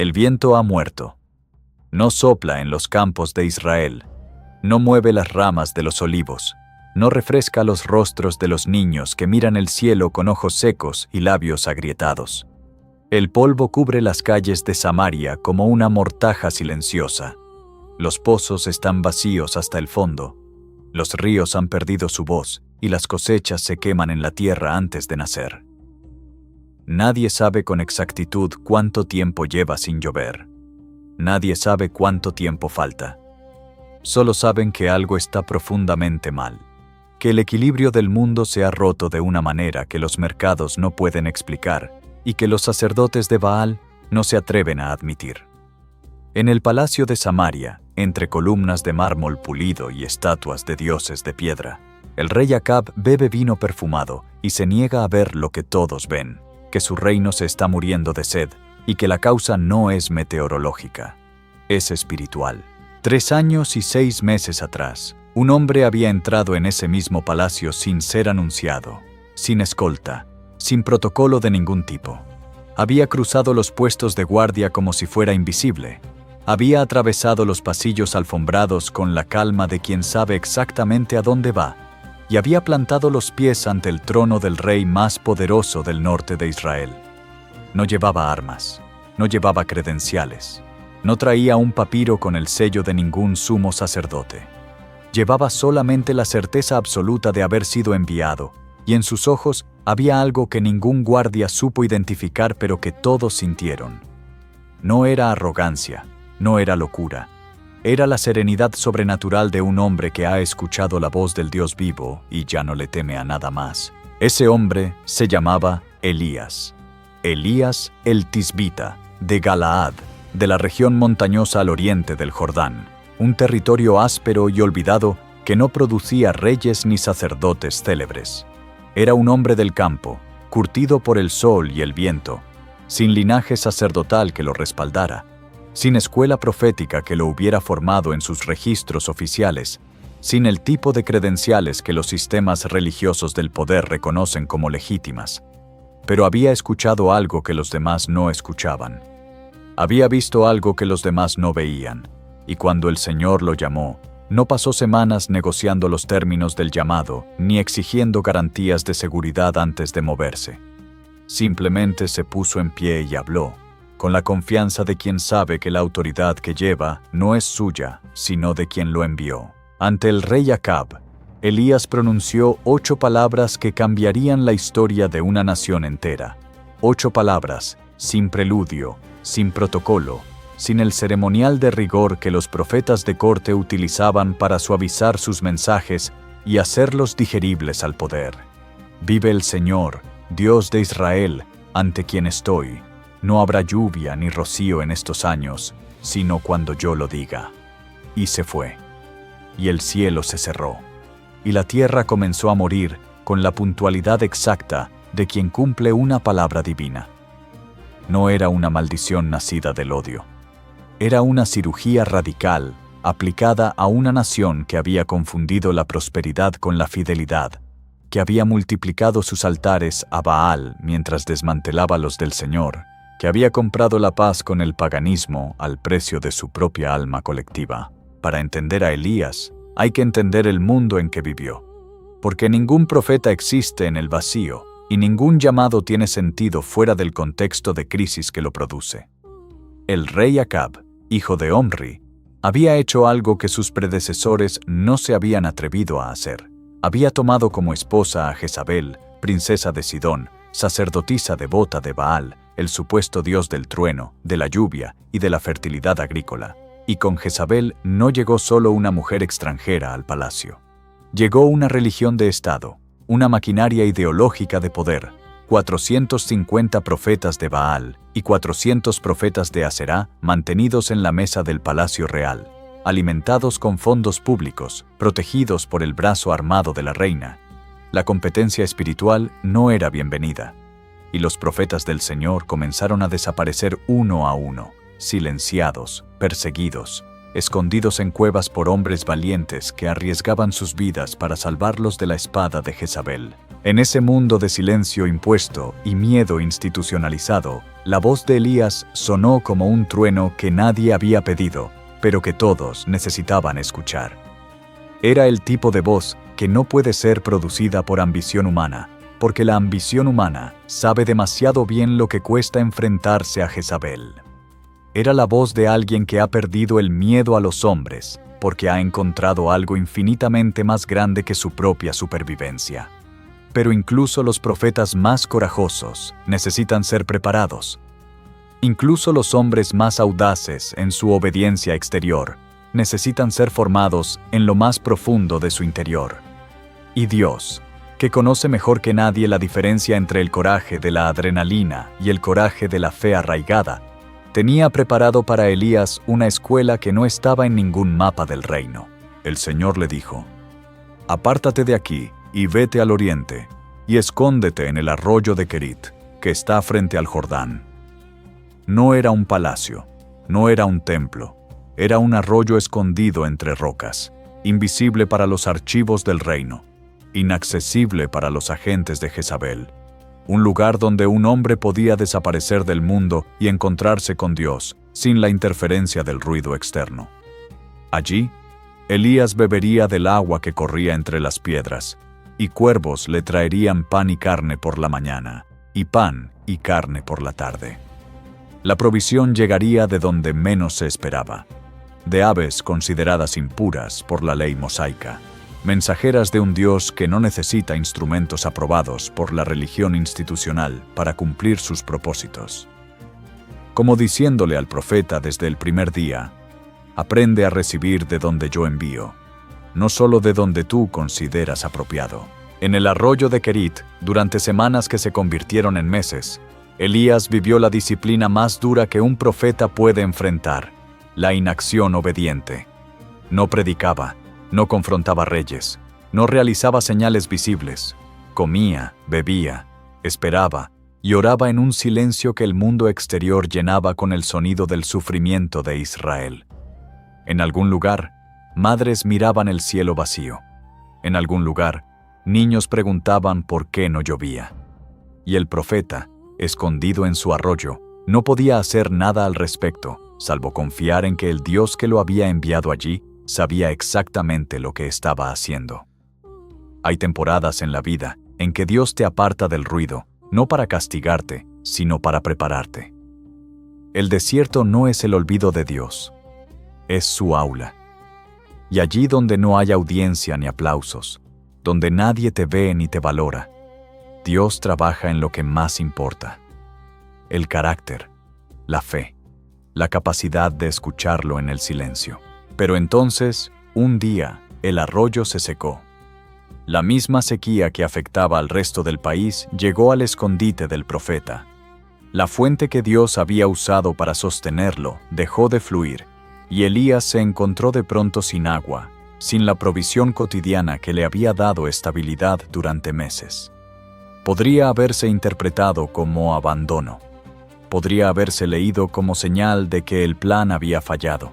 El viento ha muerto. No sopla en los campos de Israel. No mueve las ramas de los olivos. No refresca los rostros de los niños que miran el cielo con ojos secos y labios agrietados. El polvo cubre las calles de Samaria como una mortaja silenciosa. Los pozos están vacíos hasta el fondo. Los ríos han perdido su voz y las cosechas se queman en la tierra antes de nacer. Nadie sabe con exactitud cuánto tiempo lleva sin llover. Nadie sabe cuánto tiempo falta. Solo saben que algo está profundamente mal, que el equilibrio del mundo se ha roto de una manera que los mercados no pueden explicar y que los sacerdotes de Baal no se atreven a admitir. En el palacio de Samaria, entre columnas de mármol pulido y estatuas de dioses de piedra, el rey Acab bebe vino perfumado y se niega a ver lo que todos ven, que su reino se está muriendo de sed y que la causa no es meteorológica, es espiritual. 3 años y 6 meses atrás, un hombre había entrado en ese mismo palacio sin ser anunciado, sin escolta, sin protocolo de ningún tipo. Había cruzado los puestos de guardia como si fuera invisible. Había atravesado los pasillos alfombrados con la calma de quien sabe exactamente a dónde va, y había plantado los pies ante el trono del rey más poderoso del norte de Israel. No llevaba armas, no llevaba credenciales, no traía un papiro con el sello de ningún sumo sacerdote. Llevaba solamente la certeza absoluta de haber sido enviado, y en sus ojos había algo que ningún guardia supo identificar pero que todos sintieron. No era arrogancia, no era locura. Era la serenidad sobrenatural de un hombre que ha escuchado la voz del Dios vivo y ya no le teme a nada más. Ese hombre se llamaba Elías. Elías el Tisbita, de Galaad, de la región montañosa al oriente del Jordán, un territorio áspero y olvidado que no producía reyes ni sacerdotes célebres. Era un hombre del campo, curtido por el sol y el viento, sin linaje sacerdotal que lo respaldara, sin escuela profética que lo hubiera formado en sus registros oficiales, sin el tipo de credenciales que los sistemas religiosos del poder reconocen como legítimas. Pero había escuchado algo que los demás no escuchaban. Había visto algo que los demás no veían, y cuando el Señor lo llamó, no pasó semanas negociando los términos del llamado, ni exigiendo garantías de seguridad antes de moverse. Simplemente se puso en pie y habló, con la confianza de quien sabe que la autoridad que lleva no es suya, sino de quien lo envió. Ante el rey Acab, Elías pronunció 8 palabras que cambiarían la historia de una nación entera. 8 palabras, sin preludio, sin protocolo, sin el ceremonial de rigor que los profetas de corte utilizaban para suavizar sus mensajes y hacerlos digeribles al poder. Vive el Señor, Dios de Israel, ante quien estoy. No habrá lluvia ni rocío en estos años, sino cuando yo lo diga. Y se fue. Y el cielo se cerró. Y la tierra comenzó a morir con la puntualidad exacta de quien cumple una palabra divina. No era una maldición nacida del odio. Era una cirugía radical aplicada a una nación que había confundido la prosperidad con la fidelidad, que había multiplicado sus altares a Baal mientras desmantelaba los del Señor, que había comprado la paz con el paganismo al precio de su propia alma colectiva. Para entender a Elías, hay que entender el mundo en que vivió. Porque ningún profeta existe en el vacío, y ningún llamado tiene sentido fuera del contexto de crisis que lo produce. El rey Acab, hijo de Omri, había hecho algo que sus predecesores no se habían atrevido a hacer. Había tomado como esposa a Jezabel, princesa de Sidón, sacerdotisa devota de Baal, el supuesto dios del trueno, de la lluvia y de la fertilidad agrícola. Y con Jezabel no llegó solo una mujer extranjera al palacio. Llegó una religión de Estado, una maquinaria ideológica de poder, 450 profetas de Baal y 400 profetas de Aserá mantenidos en la mesa del palacio real, alimentados con fondos públicos, protegidos por el brazo armado de la reina. La competencia espiritual no era bienvenida, y los profetas del Señor comenzaron a desaparecer uno a uno, silenciados, perseguidos, escondidos en cuevas por hombres valientes que arriesgaban sus vidas para salvarlos de la espada de Jezabel. En ese mundo de silencio impuesto y miedo institucionalizado, la voz de Elías sonó como un trueno que nadie había pedido, pero que todos necesitaban escuchar. Era el tipo de voz que no puede ser producida por ambición humana, porque la ambición humana sabe demasiado bien lo que cuesta enfrentarse a Jezabel. Era la voz de alguien que ha perdido el miedo a los hombres, porque ha encontrado algo infinitamente más grande que su propia supervivencia. Pero incluso los profetas más corajosos necesitan ser preparados. Incluso los hombres más audaces en su obediencia exterior necesitan ser formados en lo más profundo de su interior. Y Dios, que conoce mejor que nadie la diferencia entre el coraje de la adrenalina y el coraje de la fe arraigada, tenía preparado para Elías una escuela que no estaba en ningún mapa del reino. El Señor le dijo: «Apártate de aquí y vete al oriente, y escóndete en el arroyo de Querit, que está frente al Jordán». No era un palacio, no era un templo, era un arroyo escondido entre rocas, invisible para los archivos del reino, inaccesible para los agentes de Jezabel, un lugar donde un hombre podía desaparecer del mundo y encontrarse con Dios sin la interferencia del ruido externo. Allí, Elías bebería del agua que corría entre las piedras, y cuervos le traerían pan y carne por la mañana, y pan y carne por la tarde. La provisión llegaría de donde menos se esperaba, de aves consideradas impuras por la ley mosaica, mensajeras de un Dios que no necesita instrumentos aprobados por la religión institucional para cumplir sus propósitos. Como diciéndole al profeta desde el primer día: «Aprende a recibir de donde yo envío, no solo de donde tú consideras apropiado». En el arroyo de Querit, durante semanas que se convirtieron en meses, Elías vivió la disciplina más dura que un profeta puede enfrentar: la inacción obediente. No predicaba, no confrontaba reyes, no realizaba señales visibles. Comía, bebía, esperaba y oraba en un silencio que el mundo exterior llenaba con el sonido del sufrimiento de Israel. En algún lugar, madres miraban el cielo vacío. En algún lugar, niños preguntaban por qué no llovía. Y el profeta, escondido en su arroyo, no podía hacer nada al respecto, salvo confiar en que el Dios que lo había enviado allí sabía exactamente lo que estaba haciendo. Hay temporadas en la vida en que Dios te aparta del ruido, no para castigarte, sino para prepararte. El desierto no es el olvido de Dios, es su aula. Y allí donde no hay audiencia ni aplausos, donde nadie te ve ni te valora, Dios trabaja en lo que más importa: el carácter, la fe, la capacidad de escucharlo en el silencio. Pero entonces, un día, el arroyo se secó. La misma sequía que afectaba al resto del país llegó al escondite del profeta. La fuente que Dios había usado para sostenerlo dejó de fluir, y Elías se encontró de pronto sin agua, sin la provisión cotidiana que le había dado estabilidad durante meses. Podría haberse interpretado como abandono. Podría haberse leído como señal de que el plan había fallado.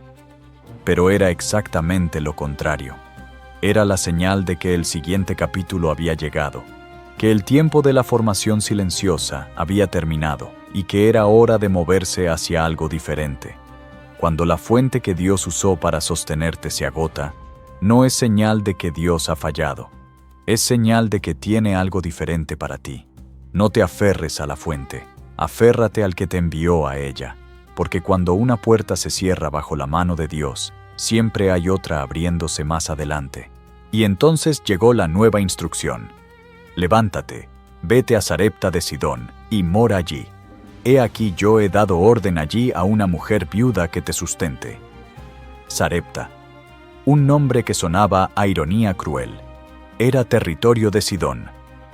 Pero era exactamente lo contrario. Era la señal de que el siguiente capítulo había llegado, que el tiempo de la formación silenciosa había terminado y que era hora de moverse hacia algo diferente. Cuando la fuente que Dios usó para sostenerte se agota, no es señal de que Dios ha fallado, es señal de que tiene algo diferente para ti. No te aferres a la fuente, aférrate al que te envió a ella, porque cuando una puerta se cierra bajo la mano de Dios, siempre hay otra abriéndose más adelante. Y entonces llegó la nueva instrucción: «Levántate, vete a Sarepta de Sidón, y mora allí. He aquí yo he dado orden allí a una mujer viuda que te sustente». Sarepta, un nombre que sonaba a ironía cruel, era territorio de Sidón,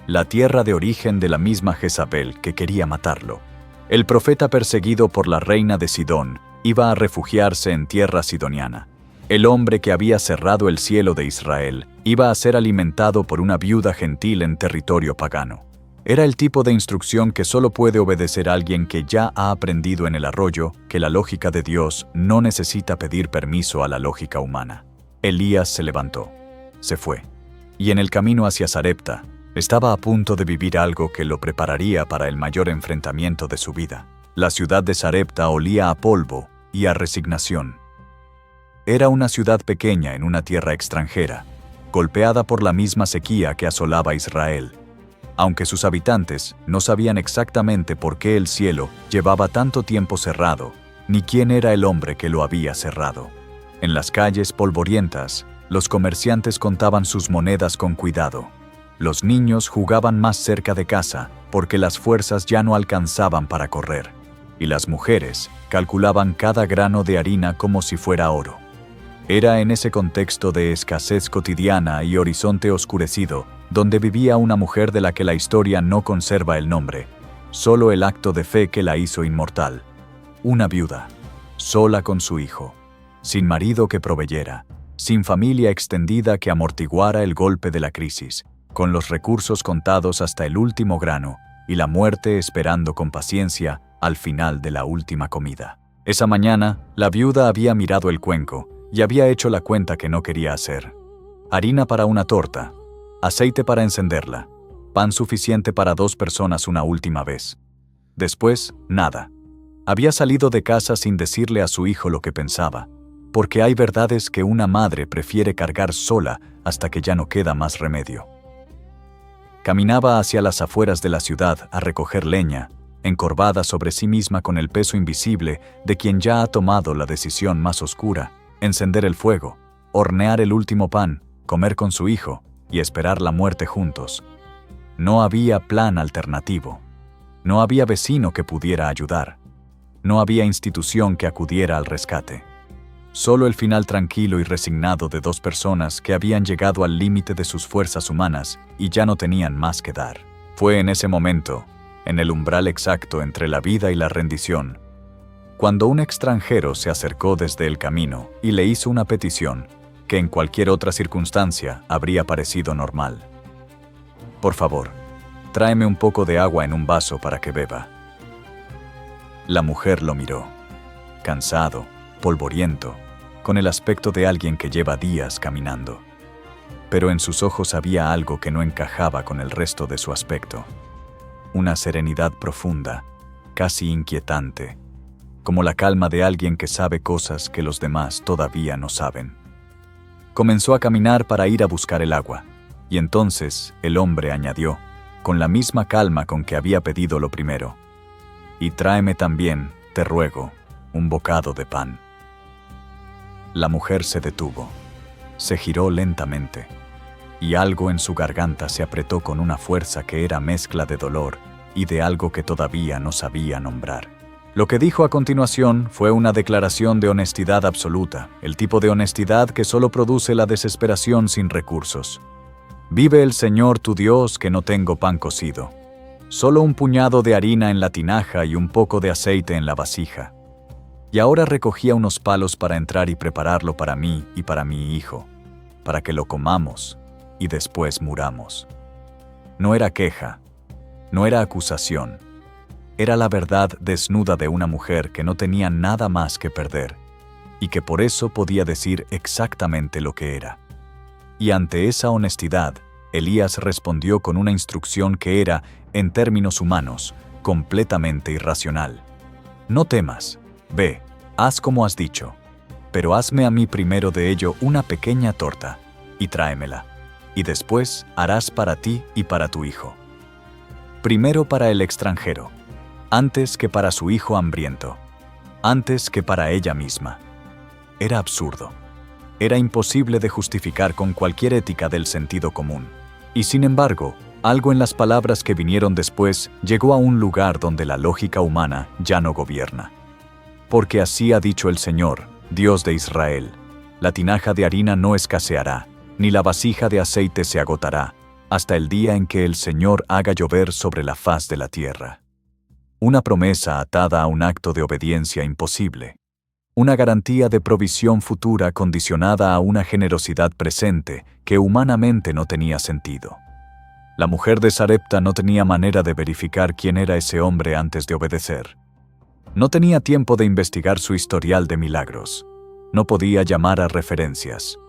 la tierra de origen de la misma Jezabel que quería matarlo. El profeta perseguido por la reina de Sidón iba a refugiarse en tierra sidoniana. El hombre que había cerrado el cielo de Israel iba a ser alimentado por una viuda gentil en territorio pagano. Era el tipo de instrucción que solo puede obedecer alguien que ya ha aprendido en el arroyo que la lógica de Dios no necesita pedir permiso a la lógica humana. Elías se levantó, se fue, y en el camino hacia Sarepta, Estaba a punto de vivir algo que lo prepararía para el mayor enfrentamiento de su vida. La ciudad de Sarepta olía a polvo y a resignación. Era una ciudad pequeña en una tierra extranjera, golpeada por la misma sequía que asolaba a Israel. Aunque sus habitantes no sabían exactamente por qué el cielo llevaba tanto tiempo cerrado, ni quién era el hombre que lo había cerrado. En las calles polvorientas, los comerciantes contaban sus monedas con cuidado. Los niños jugaban más cerca de casa porque las fuerzas ya no alcanzaban para correr, y las mujeres calculaban cada grano de harina como si fuera oro. Era en ese contexto de escasez cotidiana y horizonte oscurecido donde vivía una mujer de la que la historia no conserva el nombre, solo el acto de fe que la hizo inmortal. Una viuda, sola con su hijo, sin marido que proveyera, sin familia extendida que amortiguara el golpe de la crisis, con los recursos contados hasta el último grano y la muerte esperando con paciencia al final de la última comida. Esa mañana, la viuda había mirado el cuenco y había hecho la cuenta que no quería hacer. Harina para una torta, aceite para encenderla, pan suficiente para 2 personas una última vez. Después, nada. Había salido de casa sin decirle a su hijo lo que pensaba, porque hay verdades que una madre prefiere cargar sola hasta que ya no queda más remedio. Caminaba hacia las afueras de la ciudad a recoger leña, encorvada sobre sí misma con el peso invisible de quien ya ha tomado la decisión más oscura: encender el fuego, hornear el último pan, comer con su hijo y esperar la muerte juntos. No había plan alternativo. No había vecino que pudiera ayudar. No había institución que acudiera al rescate. Solo el final tranquilo y resignado de 2 personas que habían llegado al límite de sus fuerzas humanas y ya no tenían más que dar. Fue en ese momento, en el umbral exacto entre la vida y la rendición, cuando un extranjero se acercó desde el camino y le hizo una petición que en cualquier otra circunstancia habría parecido normal. Por favor, tráeme un poco de agua en un vaso para que beba. La mujer lo miró, cansado, polvoriento, con el aspecto de alguien que lleva días caminando. Pero en sus ojos había algo que no encajaba con el resto de su aspecto. Una serenidad profunda, casi inquietante, como la calma de alguien que sabe cosas que los demás todavía no saben. Comenzó a caminar para ir a buscar el agua, y entonces el hombre añadió, con la misma calma con que había pedido lo primero: y tráeme también, te ruego, un bocado de pan. La mujer se detuvo, se giró lentamente, y algo en su garganta se apretó con una fuerza que era mezcla de dolor y de algo que todavía no sabía nombrar. Lo que dijo a continuación fue una declaración de honestidad absoluta, el tipo de honestidad que solo produce la desesperación sin recursos. Vive el Señor tu Dios que no tengo pan cocido, solo un puñado de harina en la tinaja y un poco de aceite en la vasija. Y ahora recogía unos palos para entrar y prepararlo para mí y para mi hijo, para que lo comamos y después muramos. No era queja, no era acusación. Era la verdad desnuda de una mujer que no tenía nada más que perder, y que por eso podía decir exactamente lo que era. Y ante esa honestidad, Elías respondió con una instrucción que era, en términos humanos, completamente irracional. No temas, ve, haz como has dicho, pero hazme a mí primero de ello una pequeña torta, y tráemela, y después harás para ti y para tu hijo. Primero para el extranjero, antes que para su hijo hambriento, antes que para ella misma. Era absurdo. Era imposible de justificar con cualquier ética del sentido común. Y sin embargo, algo en las palabras que vinieron después llegó a un lugar donde la lógica humana ya no gobierna. Porque así ha dicho el Señor, Dios de Israel: la tinaja de harina no escaseará, ni la vasija de aceite se agotará, hasta el día en que el Señor haga llover sobre la faz de la tierra. Una promesa atada a un acto de obediencia imposible. Una garantía de provisión futura condicionada a una generosidad presente que humanamente no tenía sentido. La mujer de Sarepta no tenía manera de verificar quién era ese hombre antes de obedecer. No tenía tiempo de investigar su historial de milagros. No podía llamar a referencias.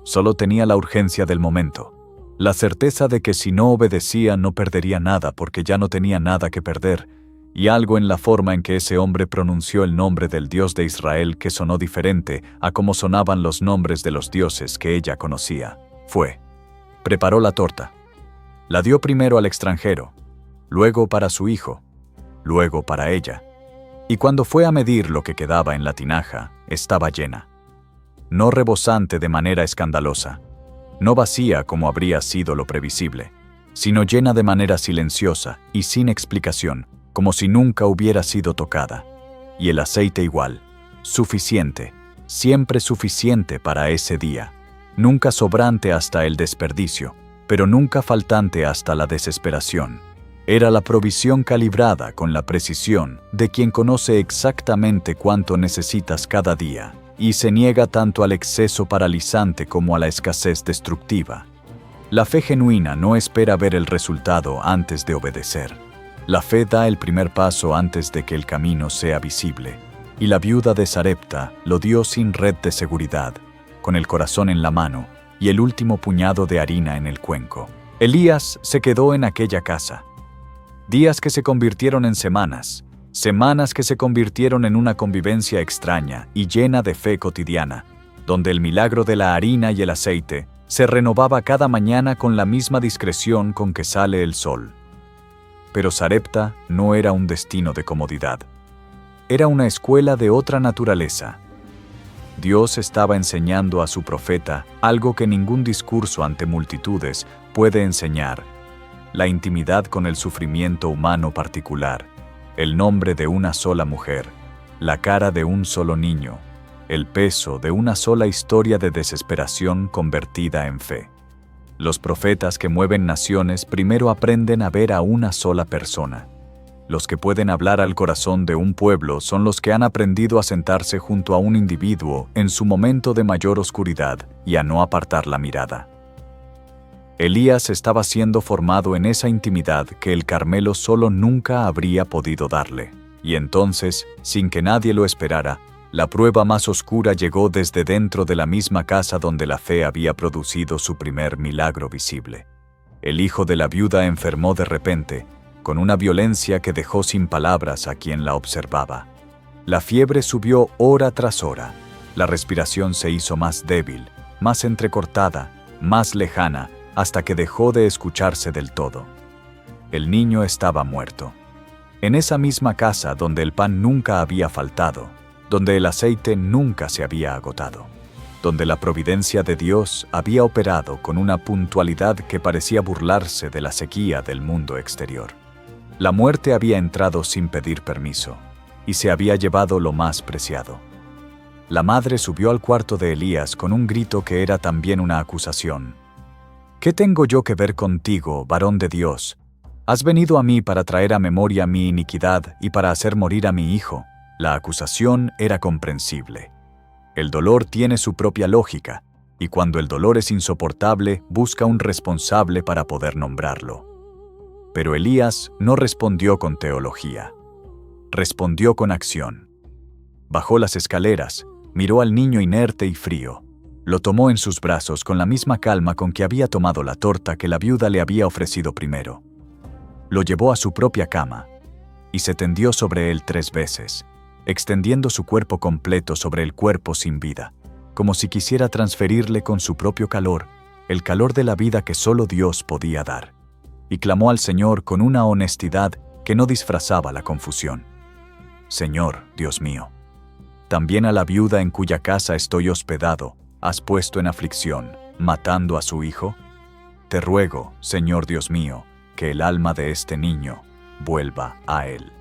Solo tenía la urgencia del momento. La certeza de que si no obedecía no perdería nada porque ya no tenía nada que perder, y algo en la forma en que ese hombre pronunció el nombre del Dios de Israel que sonó diferente a cómo sonaban los nombres de los dioses que ella conocía. Preparó la torta. La dio primero al extranjero, luego para su hijo, luego para ella. Y cuando fue a medir lo que quedaba en la tinaja, estaba llena. No rebosante de manera escandalosa, no vacía como habría sido lo previsible, sino llena de manera silenciosa y sin explicación, como si nunca hubiera sido tocada. Y el aceite igual, suficiente, siempre suficiente para ese día, nunca sobrante hasta el desperdicio, pero nunca faltante hasta la desesperación. Era la provisión calibrada con la precisión de quien conoce exactamente cuánto necesitas cada día, y se niega tanto al exceso paralizante como a la escasez destructiva. La fe genuina no espera ver el resultado antes de obedecer. La fe da el primer paso antes de que el camino sea visible, y la viuda de Sarepta lo dio sin red de seguridad, con el corazón en la mano y el último puñado de harina en el cuenco. Elías se quedó en aquella casa. Días que se convirtieron en semanas, semanas que se convirtieron en una convivencia extraña y llena de fe cotidiana, donde el milagro de la harina y el aceite se renovaba cada mañana con la misma discreción con que sale el sol. Pero Sarepta no era un destino de comodidad. Era una escuela de otra naturaleza. Dios estaba enseñando a su profeta algo que ningún discurso ante multitudes puede enseñar: la intimidad con el sufrimiento humano particular, el nombre de una sola mujer, la cara de un solo niño, el peso de una sola historia de desesperación convertida en fe. Los profetas que mueven naciones primero aprenden a ver a una sola persona. Los que pueden hablar al corazón de un pueblo son los que han aprendido a sentarse junto a un individuo en su momento de mayor oscuridad y a no apartar la mirada. Elías estaba siendo formado en esa intimidad que el Carmelo solo nunca habría podido darle. Y entonces, sin que nadie lo esperara, la prueba más oscura llegó desde dentro de la misma casa donde la fe había producido su primer milagro visible. El hijo de la viuda enfermó de repente, con una violencia que dejó sin palabras a quien la observaba. La fiebre subió hora tras hora, la respiración se hizo más débil, más entrecortada, más lejana, hasta que dejó de escucharse del todo. El niño estaba muerto. En esa misma casa donde el pan nunca había faltado, donde el aceite nunca se había agotado, donde la providencia de Dios había operado con una puntualidad que parecía burlarse de la sequía del mundo exterior. La muerte había entrado sin pedir permiso, y se había llevado lo más preciado. La madre subió al cuarto de Elías con un grito que era también una acusación. ¿Qué tengo yo que ver contigo, varón de Dios? Has venido a mí para traer a memoria mi iniquidad y para hacer morir a mi hijo. La acusación era comprensible. El dolor tiene su propia lógica, y cuando el dolor es insoportable, busca un responsable para poder nombrarlo. Pero Elías no respondió con teología. Respondió con acción. Bajó las escaleras, miró al niño inerte y frío. Lo tomó en sus brazos con la misma calma con que había tomado la torta que la viuda le había ofrecido primero. Lo llevó a su propia cama y se tendió sobre él 3 veces, extendiendo su cuerpo completo sobre el cuerpo sin vida, como si quisiera transferirle con su propio calor, el calor de la vida que solo Dios podía dar. Y clamó al Señor con una honestidad que no disfrazaba la confusión. Señor, Dios mío, también a la viuda en cuya casa estoy hospedado, has puesto en aflicción, matando a su hijo. Te ruego, Señor Dios mío, que el alma de este niño vuelva a él.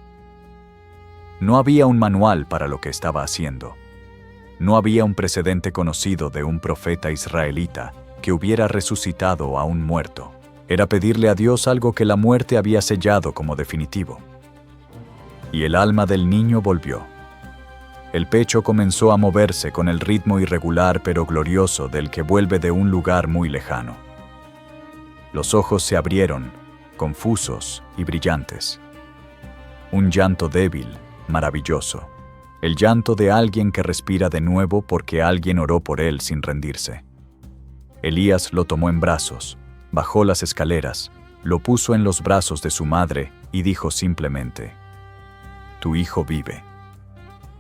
No había un manual para lo que estaba haciendo. No había un precedente conocido de un profeta israelita que hubiera resucitado a un muerto. Era pedirle a Dios algo que la muerte había sellado como definitivo. Y el alma del niño volvió. El pecho comenzó a moverse con el ritmo irregular pero glorioso del que vuelve de un lugar muy lejano. Los ojos se abrieron, confusos y brillantes. Un llanto débil, maravilloso. El llanto de alguien que respira de nuevo porque alguien oró por él sin rendirse. Elías lo tomó en brazos, bajó las escaleras, lo puso en los brazos de su madre y dijo simplemente: «Tu hijo vive».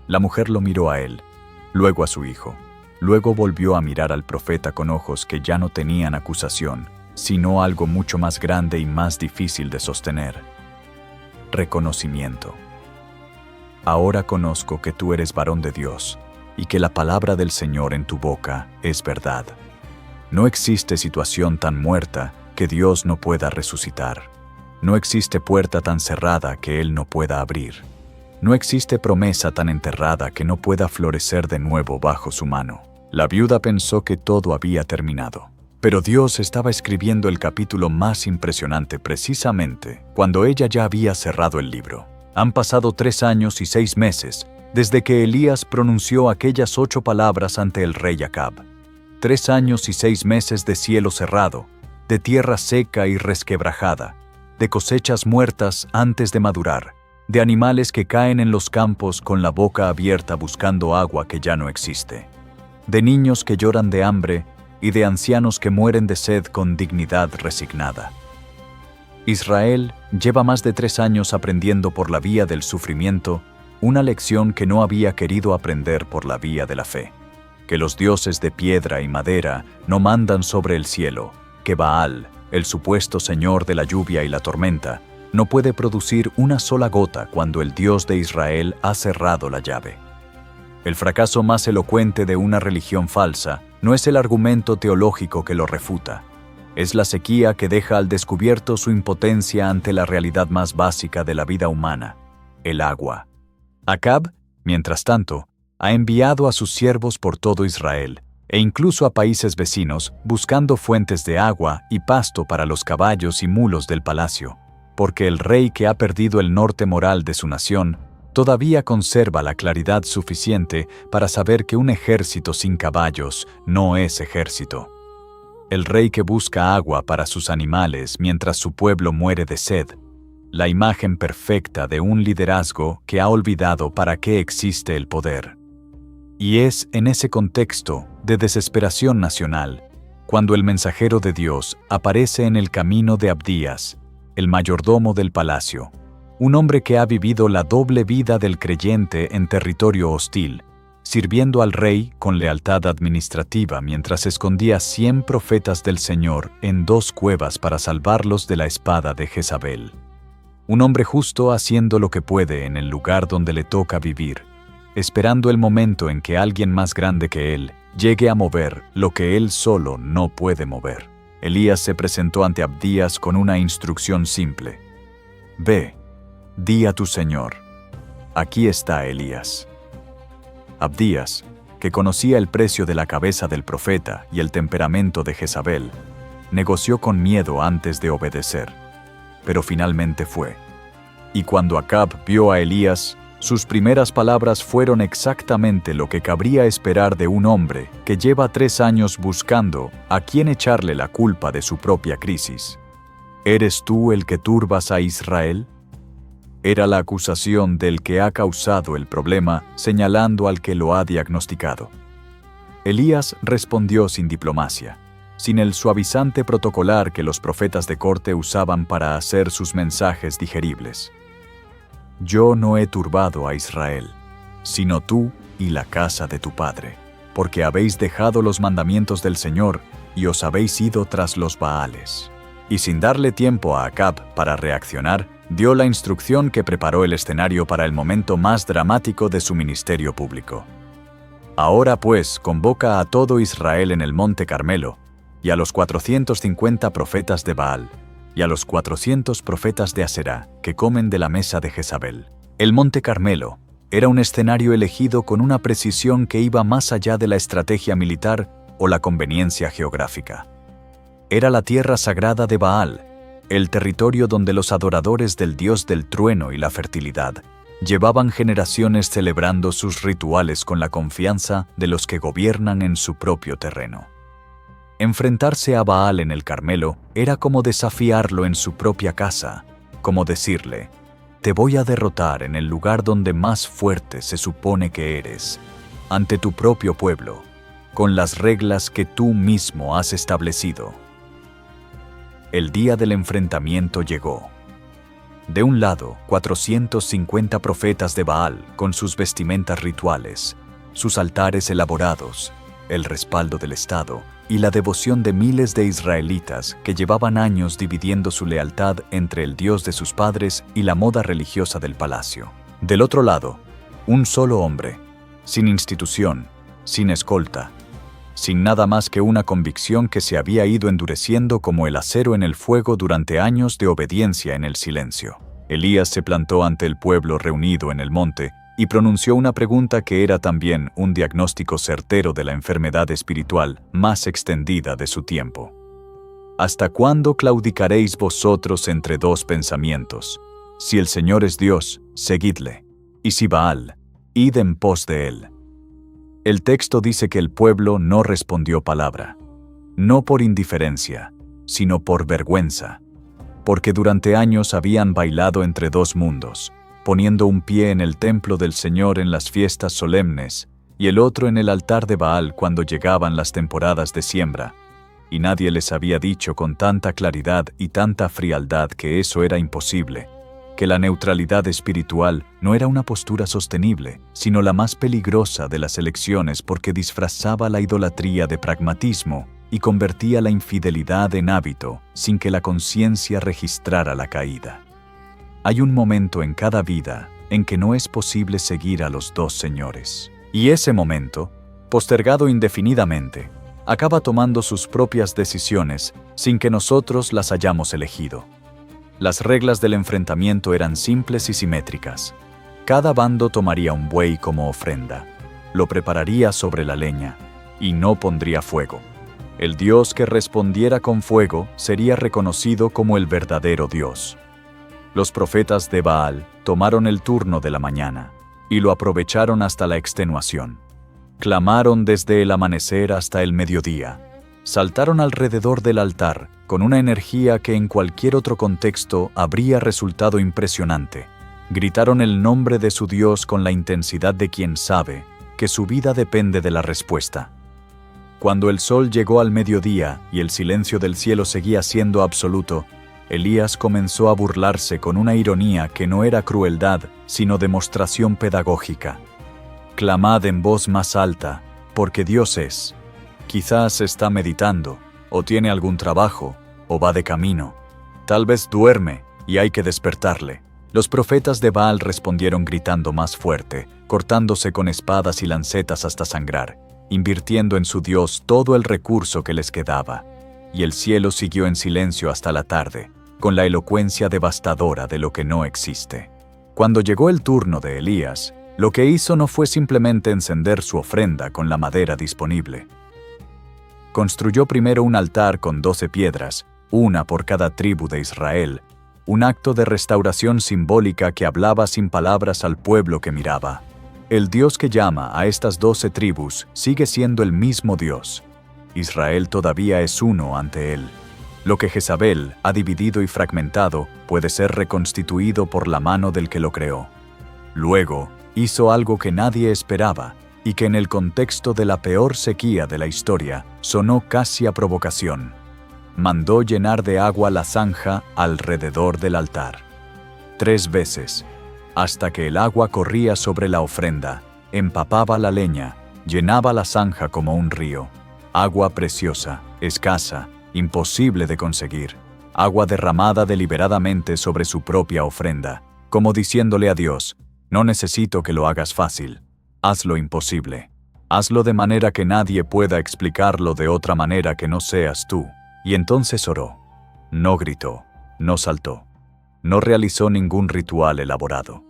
La mujer lo miró a él, luego a su hijo, luego volvió a mirar al profeta con ojos que ya no tenían acusación, sino algo mucho más grande y más difícil de sostener: reconocimiento. Ahora conozco que tú eres varón de Dios y que la palabra del Señor en tu boca es verdad. No existe situación tan muerta que Dios no pueda resucitar. No existe puerta tan cerrada que Él no pueda abrir. No existe promesa tan enterrada que no pueda florecer de nuevo bajo su mano. La viuda pensó que todo había terminado. Pero Dios estaba escribiendo el capítulo más impresionante precisamente cuando ella ya había cerrado el libro. Han pasado 3 años y 6 meses desde que Elías pronunció aquellas 8 palabras ante el rey Acab. 3 años y 6 meses de cielo cerrado, de tierra seca y resquebrajada, de cosechas muertas antes de madurar, de animales que caen en los campos con la boca abierta buscando agua que ya no existe, de niños que lloran de hambre y de ancianos que mueren de sed con dignidad resignada. Israel lleva más de 3 años aprendiendo por la vía del sufrimiento una lección que no había querido aprender por la vía de la fe: que los dioses de piedra y madera no mandan sobre el cielo, que Baal, el supuesto señor de la lluvia y la tormenta, no puede producir una sola gota cuando el Dios de Israel ha cerrado la llave. El fracaso más elocuente de una religión falsa no es el argumento teológico que lo refuta, es la sequía que deja al descubierto su impotencia ante la realidad más básica de la vida humana: el agua. Acab, mientras tanto, ha enviado a sus siervos por todo Israel, e incluso a países vecinos, buscando fuentes de agua y pasto para los caballos y mulos del palacio, porque el rey que ha perdido el norte moral de su nación todavía conserva la claridad suficiente para saber que un ejército sin caballos no es ejército. El rey que busca agua para sus animales mientras su pueblo muere de sed, la imagen perfecta de un liderazgo que ha olvidado para qué existe el poder. Y es en ese contexto de desesperación nacional cuando el mensajero de Dios aparece en el camino de Abdías, el mayordomo del palacio, un hombre que ha vivido la doble vida del creyente en territorio hostil, sirviendo al rey con lealtad administrativa mientras escondía 100 profetas del Señor en 2 cuevas para salvarlos de la espada de Jezabel. Un hombre justo haciendo lo que puede en el lugar donde le toca vivir, esperando el momento en que alguien más grande que él llegue a mover lo que él solo no puede mover. Elías se presentó ante Abdías con una instrucción simple: «Ve, di a tu señor, aquí está Elías». Abdías, que conocía el precio de la cabeza del profeta y el temperamento de Jezabel, negoció con miedo antes de obedecer, pero finalmente fue. Y cuando Acab vio a Elías, sus primeras palabras fueron exactamente lo que cabría esperar de un hombre que lleva 3 años buscando a quién echarle la culpa de su propia crisis. ¿Eres tú el que turbas a Israel? Era la acusación del que ha causado el problema, señalando al que lo ha diagnosticado. Elías respondió sin diplomacia, sin el suavizante protocolar que los profetas de corte usaban para hacer sus mensajes digeribles. «Yo no he turbado a Israel, sino tú y la casa de tu padre, porque habéis dejado los mandamientos del Señor y os habéis ido tras los Baales». Y sin darle tiempo a Acab para reaccionar, dio la instrucción que preparó el escenario para el momento más dramático de su ministerio público. «Ahora pues convoca a todo Israel en el monte Carmelo, y a los 450 profetas de Baal, y a los 400 profetas de Aserá que comen de la mesa de Jezabel». El monte Carmelo era un escenario elegido con una precisión que iba más allá de la estrategia militar o la conveniencia geográfica. Era la tierra sagrada de Baal, el territorio donde los adoradores del dios del trueno y la fertilidad llevaban generaciones celebrando sus rituales con la confianza de los que gobiernan en su propio terreno. Enfrentarse a Baal en el Carmelo era como desafiarlo en su propia casa, como decirle: «Te voy a derrotar en el lugar donde más fuerte se supone que eres, ante tu propio pueblo, con las reglas que tú mismo has establecido». el día del enfrentamiento llegó. De un lado, 450 profetas de Baal con sus vestimentas rituales, sus altares elaborados, el respaldo del Estado y la devoción de miles de israelitas que llevaban años dividiendo su lealtad entre el Dios de sus padres y la moda religiosa del palacio. Del otro lado, un solo hombre, sin institución, sin escolta, sin nada más que una convicción que se había ido endureciendo como el acero en el fuego durante años de obediencia en el silencio. Elías se plantó ante el pueblo reunido en el monte y pronunció una pregunta que era también un diagnóstico certero de la enfermedad espiritual más extendida de su tiempo. ¿Hasta cuándo claudicaréis vosotros entre dos pensamientos? Si el Señor es Dios, seguidle, y si Baal, id en pos de él. El texto dice que el pueblo no respondió palabra, no por indiferencia, sino por vergüenza, porque durante años habían bailado entre dos mundos, poniendo un pie en el templo del Señor en las fiestas solemnes y el otro en el altar de Baal cuando llegaban las temporadas de siembra, y nadie les había dicho con tanta claridad y tanta frialdad que eso era imposible, que la neutralidad espiritual no era una postura sostenible, sino la más peligrosa de las elecciones porque disfrazaba la idolatría de pragmatismo y convertía la infidelidad en hábito sin que la conciencia registrara la caída. Hay un momento en cada vida en que no es posible seguir a los dos señores. Y ese momento, postergado indefinidamente, acaba tomando sus propias decisiones sin que nosotros las hayamos elegido. Las reglas del enfrentamiento eran simples y simétricas. Cada bando tomaría un buey como ofrenda, lo prepararía sobre la leña y no pondría fuego. El Dios que respondiera con fuego sería reconocido como el verdadero Dios. Los profetas de Baal tomaron el turno de la mañana y lo aprovecharon hasta la extenuación. Clamaron desde el amanecer hasta el mediodía. Saltaron alrededor del altar con una energía que en cualquier otro contexto habría resultado impresionante. Gritaron el nombre de su Dios con la intensidad de quien sabe que su vida depende de la respuesta. Cuando el sol llegó al mediodía y el silencio del cielo seguía siendo absoluto, Elías comenzó a burlarse con una ironía que no era crueldad, sino demostración pedagógica. Clamad en voz más alta, porque Dios es. Quizás está meditando, o tiene algún trabajo, o va de camino. Tal vez duerme, y hay que despertarle. Los profetas de Baal respondieron gritando más fuerte, cortándose con espadas y lancetas hasta sangrar, invirtiendo en su Dios todo el recurso que les quedaba. Y el cielo siguió en silencio hasta la tarde, con la elocuencia devastadora de lo que no existe. Cuando llegó el turno de Elías, lo que hizo no fue simplemente encender su ofrenda con la madera disponible. Construyó primero un altar con 12 piedras, una por cada tribu de Israel, un acto de restauración simbólica que hablaba sin palabras al pueblo que miraba. El Dios que llama a estas 12 tribus sigue siendo el mismo Dios. Israel todavía es uno ante él. Lo que Jezabel ha dividido y fragmentado puede ser reconstituido por la mano del que lo creó. Luego, hizo algo que nadie esperaba y que en el contexto de la peor sequía de la historia sonó casi a provocación. Mandó llenar de agua la zanja alrededor del altar. 3 veces, hasta que el agua corría sobre la ofrenda, empapaba la leña, llenaba la zanja como un río. Agua preciosa, escasa, imposible de conseguir. Agua derramada deliberadamente sobre su propia ofrenda, como diciéndole a Dios, no necesito que lo hagas fácil. Hazlo imposible. Hazlo de manera que nadie pueda explicarlo de otra manera que no seas tú. Y entonces oró. No gritó, no saltó, no realizó ningún ritual elaborado.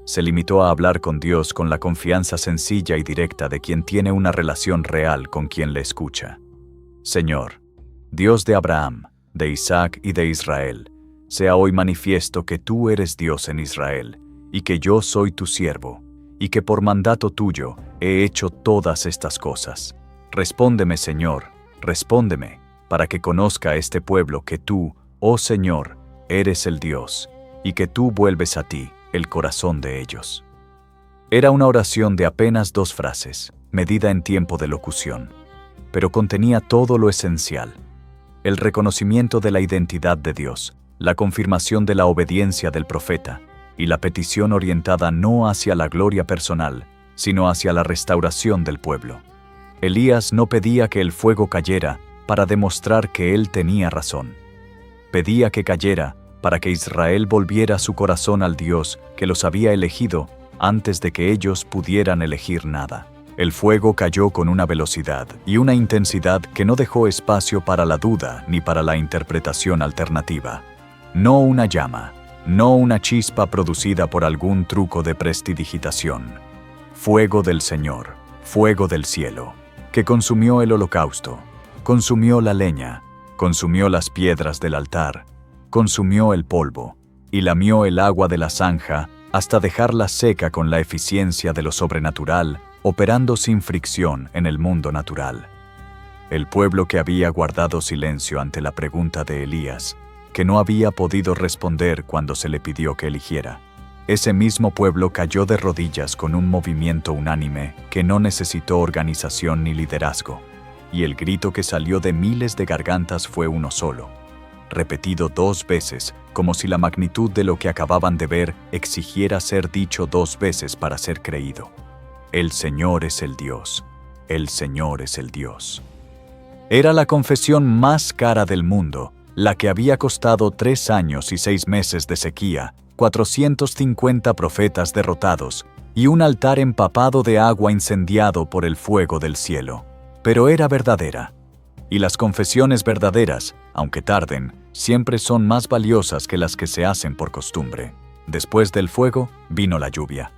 Se limitó a hablar con Dios con la confianza sencilla y directa de quien tiene una relación real con quien le escucha. Señor, Dios de Abraham, de Isaac y de Israel, sea hoy manifiesto que tú eres Dios en Israel, y que yo soy tu siervo, y que por mandato tuyo he hecho todas estas cosas. Respóndeme, Señor, respóndeme, para que conozca este pueblo que tú, oh Señor, eres el Dios, y que tú vuelves a ti el corazón de ellos. Era una oración de apenas 2 frases, medida en tiempo de locución, pero contenía todo lo esencial. el reconocimiento de la identidad de Dios, la confirmación de la obediencia del profeta, y la petición orientada no hacia la gloria personal, sino hacia la restauración del pueblo. Elías no pedía que el fuego cayera para demostrar que él tenía razón. Pedía que cayera para que Israel volviera su corazón al Dios que los había elegido antes de que ellos pudieran elegir nada. El fuego cayó con una velocidad y una intensidad que no dejó espacio para la duda ni para la interpretación alternativa. No una llama, no una chispa producida por algún truco de prestidigitación. Fuego del Señor, fuego del cielo, que consumió el holocausto, consumió la leña, consumió las piedras del altar, consumió el polvo y lamió el agua de la zanja hasta dejarla seca con la eficiencia de lo sobrenatural, operando sin fricción en el mundo natural. El pueblo que había guardado silencio ante la pregunta de Elías, que no había podido responder cuando se le pidió que eligiera. Ese mismo pueblo cayó de rodillas con un movimiento unánime que no necesitó organización ni liderazgo, y el grito que salió de miles de gargantas fue uno solo, repetido 2 veces, como si la magnitud de lo que acababan de ver exigiera ser dicho 2 veces para ser creído. El Señor es el Dios. El Señor es el Dios. Era la confesión más cara del mundo, la que había costado 3 años y 6 meses de sequía, 450 profetas derrotados y un altar empapado de agua incendiado por el fuego del cielo. Pero era verdadera. Y las confesiones verdaderas, aunque tarden, siempre son más valiosas que las que se hacen por costumbre. Después del fuego, vino la lluvia.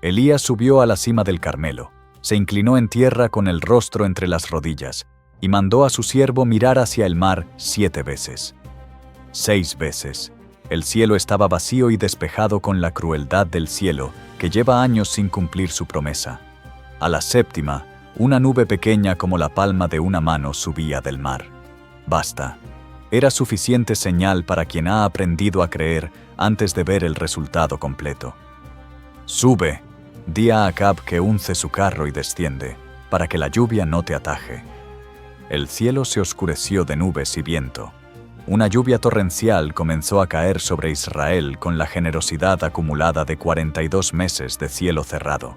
Elías subió a la cima del Carmelo, se inclinó en tierra con el rostro entre las rodillas, y mandó a su siervo mirar hacia el mar 7 veces. 6 veces. El cielo estaba vacío y despejado con la crueldad del cielo, que lleva años sin cumplir su promesa. A la 7ª, una nube pequeña como la palma de una mano subía del mar. Basta. Era suficiente señal para quien ha aprendido a creer antes de ver el resultado completo. Sube, di a Acab que unce su carro y desciende, para que la lluvia no te ataje. El cielo se oscureció de nubes y viento. Una lluvia torrencial comenzó a caer sobre Israel con la generosidad acumulada de 42 meses de cielo cerrado.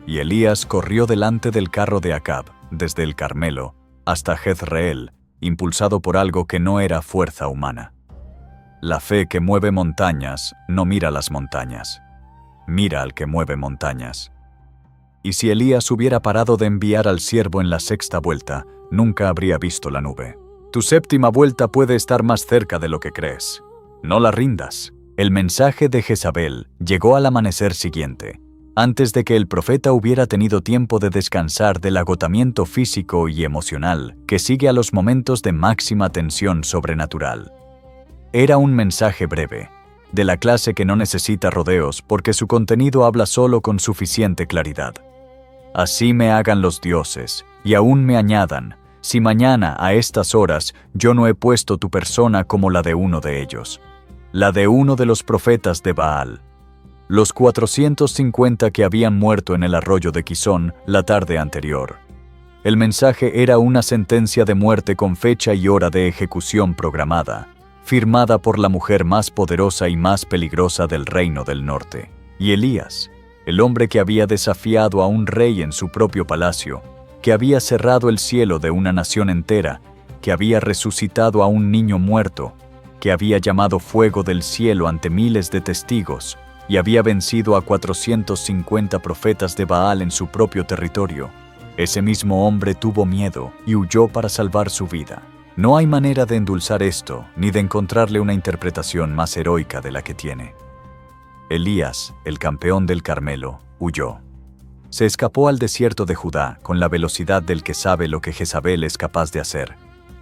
Y Elías corrió delante del carro de Acab, desde el Carmelo, hasta Jezreel, impulsado por algo que no era fuerza humana. La fe que mueve montañas no mira las montañas. Mira al que mueve montañas. Y si Elías hubiera parado de enviar al siervo en la 6ª vuelta, nunca habría visto la nube. Tu 7ª vuelta puede estar más cerca de lo que crees. No la rindas. El mensaje de Jezabel llegó al amanecer siguiente, antes de que el profeta hubiera tenido tiempo de descansar del agotamiento físico y emocional que sigue a los momentos de máxima tensión sobrenatural. Era un mensaje breve, de la clase que no necesita rodeos porque su contenido habla solo con suficiente claridad. Así me hagan los dioses, y aún me añadan, si mañana a estas horas yo no he puesto tu persona como la de uno de ellos, la de uno de los profetas de Baal. Los 450 que habían muerto en el arroyo de Quizón la tarde anterior. El mensaje era una sentencia de muerte con fecha y hora de ejecución programada, firmada por la mujer más poderosa y más peligrosa del reino del norte. Y Elías, el hombre que había desafiado a un rey en su propio palacio, que había cerrado el cielo de una nación entera, que había resucitado a un niño muerto, que había llamado fuego del cielo ante miles de testigos, y había vencido a 450 profetas de Baal en su propio territorio. Ese mismo hombre tuvo miedo y huyó para salvar su vida. No hay manera de endulzar esto, ni de encontrarle una interpretación más heroica de la que tiene. Elías, el campeón del Carmelo, huyó. Se escapó al desierto de Judá con la velocidad del que sabe lo que Jezabel es capaz de hacer.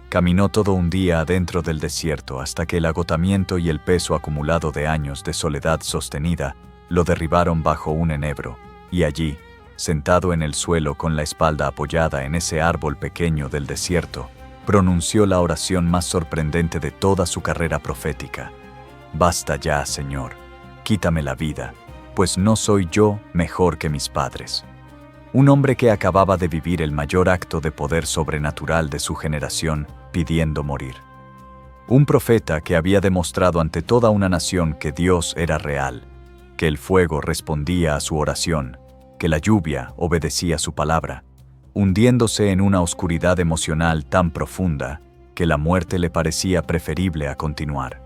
Caminó todo un día adentro del desierto hasta que el agotamiento y el peso acumulado de años de soledad sostenida lo derribaron bajo un enebro, y allí, sentado en el suelo con la espalda apoyada en ese árbol pequeño del desierto, pronunció la oración más sorprendente de toda su carrera profética. Basta ya, Señor, quítame la vida, pues no soy yo mejor que mis padres. un hombre que acababa de vivir el mayor acto de poder sobrenatural de su generación, pidiendo morir. Un profeta que había demostrado ante toda una nación que Dios era real, que el fuego respondía a su oración, que la lluvia obedecía su palabra, hundiéndose en una oscuridad emocional tan profunda que la muerte le parecía preferible a continuar.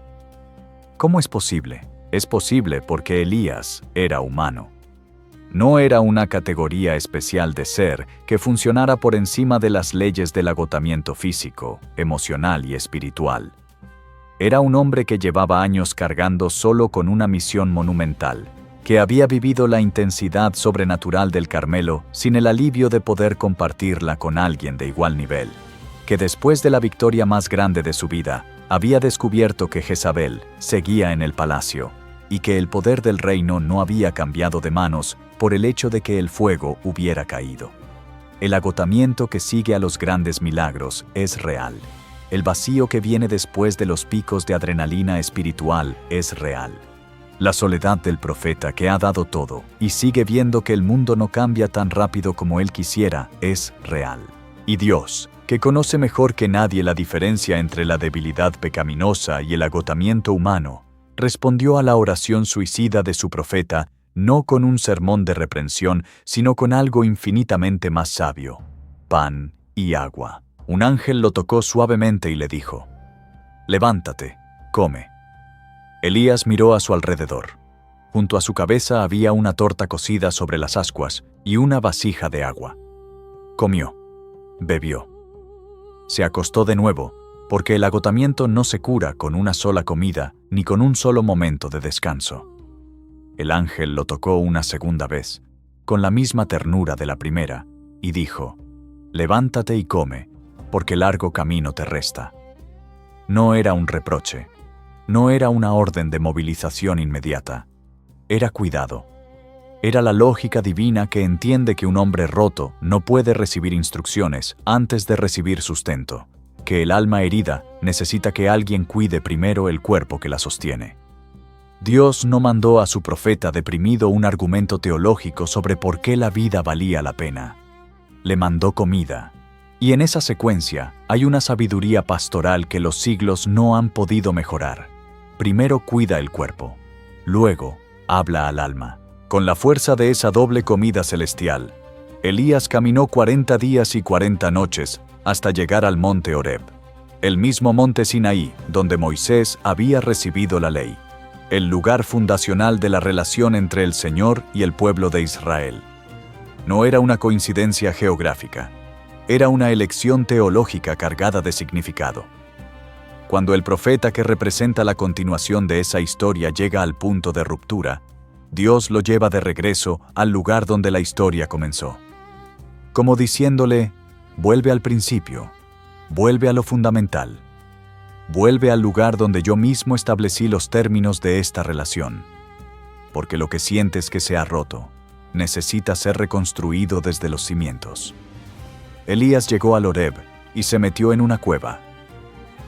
¿Cómo es posible? Es posible porque Elías era humano. No era una categoría especial de ser que funcionara por encima de las leyes del agotamiento físico, emocional y espiritual. Era un hombre que llevaba años cargando solo con una misión monumental, que había vivido la intensidad sobrenatural del Carmelo sin el alivio de poder compartirla con alguien de igual nivel, que después de la victoria más grande de su vida, había descubierto que Jezabel seguía en el palacio, y que el poder del reino no había cambiado de manos por el hecho de que el fuego hubiera caído. El agotamiento que sigue a los grandes milagros es real. El vacío que viene después de los picos de adrenalina espiritual es real. La soledad del profeta que ha dado todo y sigue viendo que el mundo no cambia tan rápido como él quisiera es real. Y Dios, que conoce mejor que nadie la diferencia entre la debilidad pecaminosa y el agotamiento humano, respondió a la oración suicida de su profeta no con un sermón de reprensión, sino con algo infinitamente más sabio: pan y agua. Un ángel lo tocó suavemente y le dijo: «Levántate, come». Elías miró a su alrededor. Junto a su cabeza había una torta cocida sobre las ascuas y una vasija de agua. Comió, bebió. Se acostó de nuevo, porque el agotamiento no se cura con una sola comida ni con un solo momento de descanso. El ángel lo tocó una segunda vez, con la misma ternura de la primera, y dijo: «Levántate y come, porque largo camino te resta». No era un reproche, no era una orden de movilización inmediata, era cuidado. Era la lógica divina que entiende que un hombre roto no puede recibir instrucciones antes de recibir sustento, que el alma herida necesita que alguien cuide primero el cuerpo que la sostiene. Dios no mandó a su profeta deprimido un argumento teológico sobre por qué la vida valía la pena. Le mandó comida. Y en esa secuencia hay una sabiduría pastoral que los siglos no han podido mejorar. Primero cuida el cuerpo, luego habla al alma. Con la fuerza de esa doble comida celestial, Elías caminó 40 días y 40 noches hasta llegar al monte Horeb, el mismo monte Sinaí donde Moisés había recibido la ley, el lugar fundacional de la relación entre el Señor y el pueblo de Israel. No era una coincidencia geográfica, era una elección teológica cargada de significado. Cuando el profeta que representa la continuación de esa historia llega al punto de ruptura, Dios lo lleva de regreso al lugar donde la historia comenzó. Como diciéndole: vuelve al principio, vuelve a lo fundamental, vuelve al lugar donde yo mismo establecí los términos de esta relación. Porque lo que sientes que se ha roto, necesita ser reconstruido desde los cimientos. Elías llegó al Horeb y se metió en una cueva.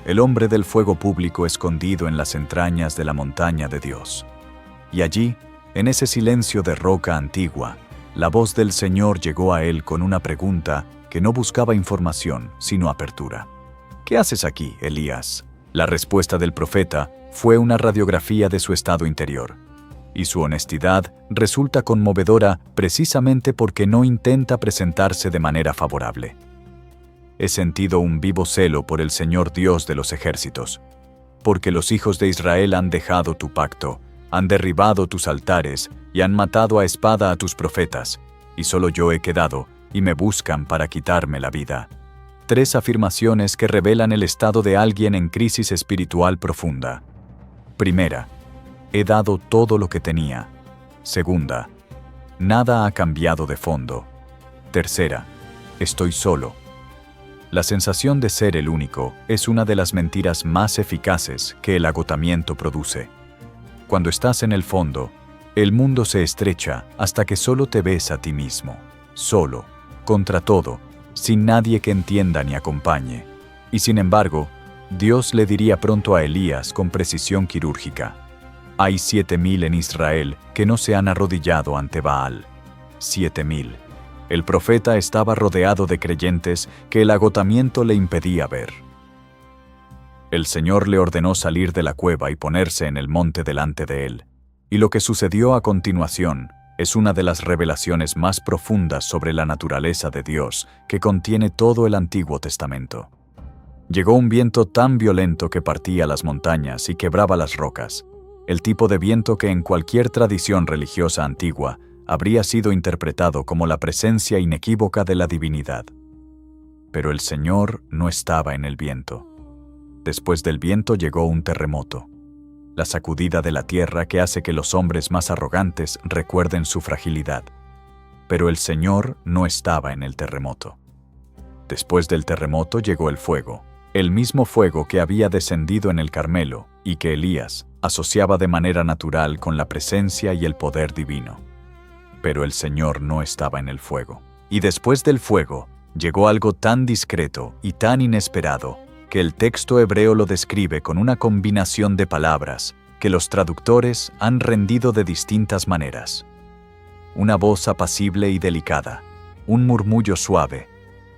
El hombre del fuego público escondido en las entrañas de la montaña de Dios. Y allí, en ese silencio de roca antigua, la voz del Señor llegó a él con una pregunta que no buscaba información, sino apertura. ¿Qué haces aquí, Elías? La respuesta del profeta fue una radiografía de su estado interior. Y su honestidad resulta conmovedora precisamente porque no intenta presentarse de manera favorable. He sentido un vivo celo por el Señor Dios de los ejércitos, porque los hijos de Israel han dejado tu pacto, han derribado tus altares y han matado a espada a tus profetas, y solo yo he quedado, y me buscan para quitarme la vida. 3 afirmaciones que revelan el estado de alguien en crisis espiritual profunda. Primera, he dado todo lo que tenía. Segunda, nada ha cambiado de fondo. Tercera, estoy solo. La sensación de ser el único es una de las mentiras más eficaces que el agotamiento produce. Cuando estás en el fondo, el mundo se estrecha hasta que solo te ves a ti mismo, solo, contra todo, sin nadie que entienda ni acompañe. Y sin embargo, Dios le diría pronto a Elías con precisión quirúrgica: hay 7,000 en Israel que no se han arrodillado ante Baal. 7,000. El profeta estaba rodeado de creyentes que el agotamiento le impedía ver. El Señor le ordenó salir de la cueva y ponerse en el monte delante de él. Y lo que sucedió a continuación es una de las revelaciones más profundas sobre la naturaleza de Dios que contiene todo el Antiguo Testamento. Llegó un viento tan violento que partía las montañas y quebraba las rocas, el tipo de viento que en cualquier tradición religiosa antigua habría sido interpretado como la presencia inequívoca de la divinidad. Pero el Señor no estaba en el viento. Después del viento llegó un terremoto, la sacudida de la tierra que hace que los hombres más arrogantes recuerden su fragilidad. Pero el Señor no estaba en el terremoto. Después del terremoto llegó el fuego, el mismo fuego que había descendido en el Carmelo y que Elías asociaba de manera natural con la presencia y el poder divino. Pero el Señor no estaba en el fuego. Y después del fuego llegó algo tan discreto y tan inesperado que el texto hebreo lo describe con una combinación de palabras que los traductores han rendido de distintas maneras. Una voz apacible y delicada, un murmullo suave,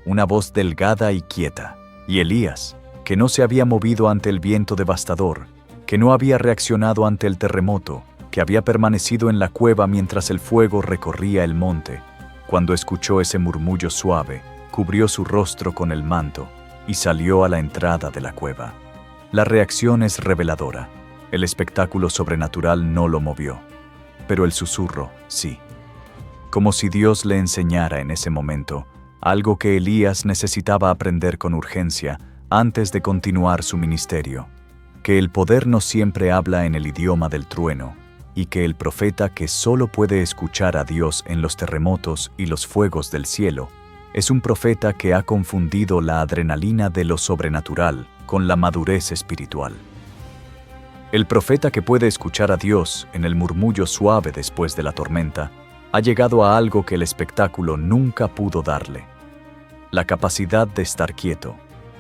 una voz delgada y quieta. Y Elías, que no se había movido ante el viento devastador, que no había reaccionado ante el terremoto, que había permanecido en la cueva mientras el fuego recorría el monte, cuando escuchó ese murmullo suave, cubrió su rostro con el manto y salió a la entrada de la cueva. La reacción es reveladora. El espectáculo sobrenatural no lo movió, pero el susurro sí. Como si Dios le enseñara en ese momento algo que Elías necesitaba aprender con urgencia antes de continuar su ministerio, que el poder no siempre habla en el idioma del trueno, y que el profeta que solo puede escuchar a Dios en los terremotos y los fuegos del cielo, es un profeta que ha confundido la adrenalina de lo sobrenatural con la madurez espiritual. El profeta que puede escuchar a Dios en el murmullo suave después de la tormenta, ha llegado a algo que el espectáculo nunca pudo darle: la capacidad de estar quieto,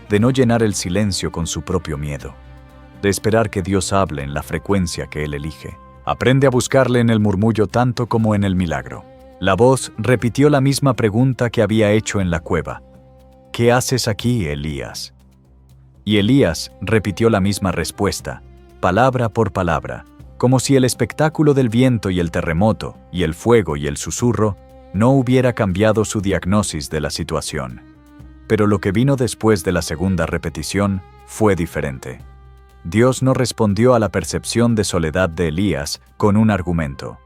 de no llenar el silencio con su propio miedo, de esperar que Dios hable en la frecuencia que Él elige. Aprende a buscarle en el murmullo tanto como en el milagro. La voz repitió la misma pregunta que había hecho en la cueva: ¿Qué haces aquí, Elías? Y Elías repitió la misma respuesta, palabra por palabra, como si el espectáculo del viento y el terremoto, y el fuego y el susurro, no hubiera cambiado su diagnosis de la situación. Pero lo que vino después de la segunda repetición fue diferente. Dios no respondió a la percepción de soledad de Elías con un argumento.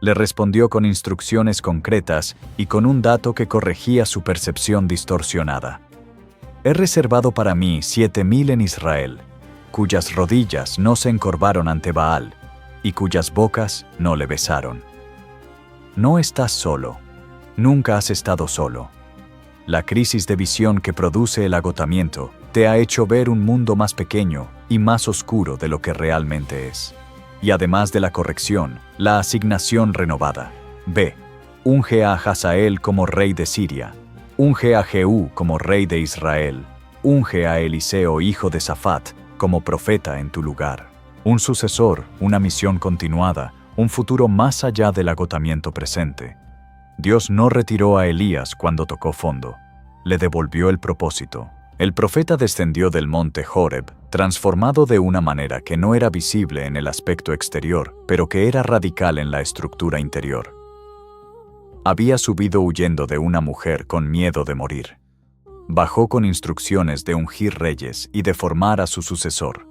Le respondió con instrucciones concretas y con un dato que corregía su percepción distorsionada. He reservado para mí 7,000 en Israel, cuyas rodillas no se encorvaron ante Baal, y cuyas bocas no le besaron. No estás solo. Nunca has estado solo. La crisis de visión que produce el agotamiento te ha hecho ver un mundo más pequeño y más oscuro de lo que realmente es. Y además de la corrección, la asignación renovada. Ve, unge a Hazael como rey de Siria, unge a Jehú como rey de Israel, unge a Eliseo hijo de Safat como profeta en tu lugar. Un sucesor, una misión continuada, un futuro más allá del agotamiento presente. Dios no retiró a Elías cuando tocó fondo, le devolvió el propósito. El profeta descendió del monte Horeb, transformado de una manera que no era visible en el aspecto exterior, pero que era radical en la estructura interior. Había subido huyendo de una mujer con miedo de morir. Bajó con instrucciones de ungir reyes y de formar a su sucesor.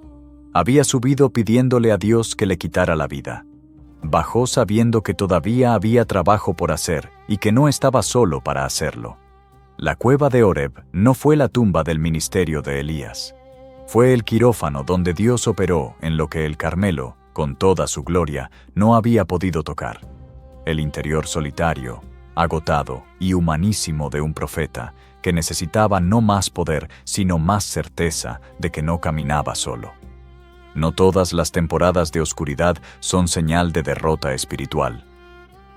Había subido pidiéndole a Dios que le quitara la vida. Bajó sabiendo que todavía había trabajo por hacer y que no estaba solo para hacerlo. La cueva de Horeb no fue la tumba del ministerio de Elías. Fue el quirófano donde Dios operó en lo que el Carmelo, con toda su gloria, no había podido tocar. El interior solitario, agotado y humanísimo de un profeta que necesitaba no más poder, sino más certeza de que no caminaba solo. No todas las temporadas de oscuridad son señal de derrota espiritual.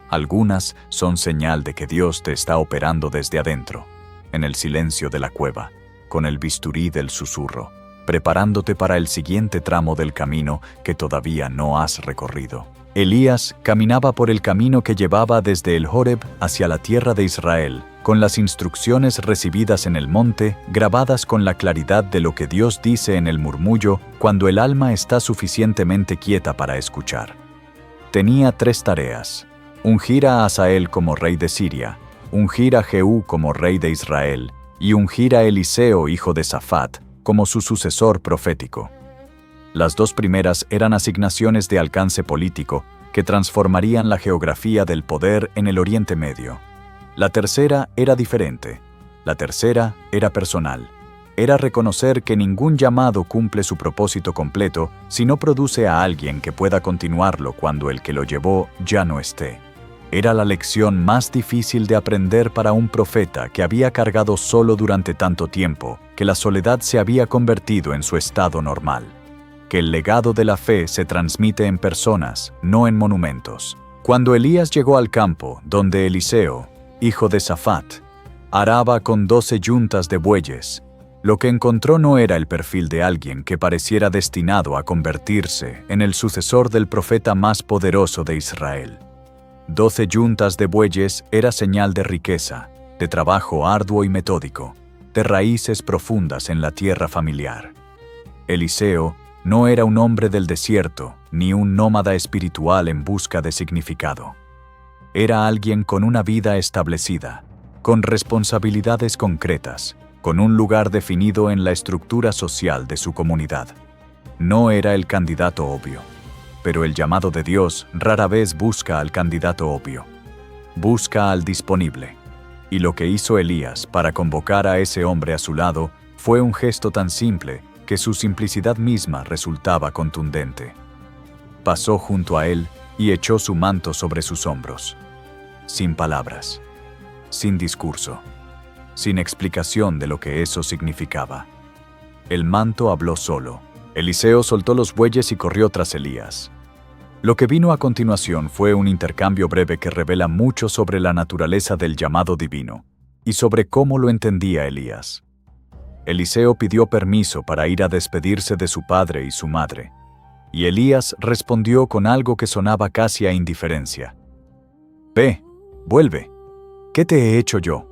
Algunas son señal de que Dios te está operando desde adentro, en el silencio de la cueva, con el bisturí del susurro, preparándote para el siguiente tramo del camino que todavía no has recorrido. Elías caminaba por el camino que llevaba desde el Horeb hacia la tierra de Israel, con las instrucciones recibidas en el monte, grabadas con la claridad de lo que Dios dice en el murmullo cuando el alma está suficientemente quieta para escuchar. Tenía 3 tareas: ungir a Hazael como rey de Siria, ungir a Jehú como rey de Israel, y ungir a Eliseo, hijo de Safat, como su sucesor profético. Las 2 primeras eran asignaciones de alcance político que transformarían la geografía del poder en el Oriente Medio. La tercera era diferente. La tercera era personal. Era reconocer que ningún llamado cumple su propósito completo si no produce a alguien que pueda continuarlo cuando el que lo llevó ya no esté. Era la lección más difícil de aprender para un profeta que había cargado solo durante tanto tiempo que la soledad se había convertido en su estado normal. Que el legado de la fe se transmite en personas, no en monumentos. Cuando Elías llegó al campo, donde Eliseo, hijo de Safat, araba con 12 yuntas de bueyes, lo que encontró no era el perfil de alguien que pareciera destinado a convertirse en el sucesor del profeta más poderoso de Israel. 12 yuntas de bueyes era señal de riqueza, de trabajo arduo y metódico, de raíces profundas en la tierra familiar. Eliseo no era un hombre del desierto, ni un nómada espiritual en busca de significado. Era alguien con una vida establecida, con responsabilidades concretas, con un lugar definido en la estructura social de su comunidad. No era el candidato obvio, pero el llamado de Dios rara vez busca al candidato obvio. Busca al disponible. Y lo que hizo Elías para convocar a ese hombre a su lado fue un gesto tan simple que su simplicidad misma resultaba contundente. Pasó junto a él y echó su manto sobre sus hombros. Sin palabras, sin discurso, sin explicación de lo que eso significaba. El manto habló solo. Eliseo soltó los bueyes y corrió tras Elías. Lo que vino a continuación fue un intercambio breve que revela mucho sobre la naturaleza del llamado divino y sobre cómo lo entendía Elías. Eliseo pidió permiso para ir a despedirse de su padre y su madre, y Elías respondió con algo que sonaba casi a indiferencia. «Ve, vuelve. ¿Qué te he hecho yo?»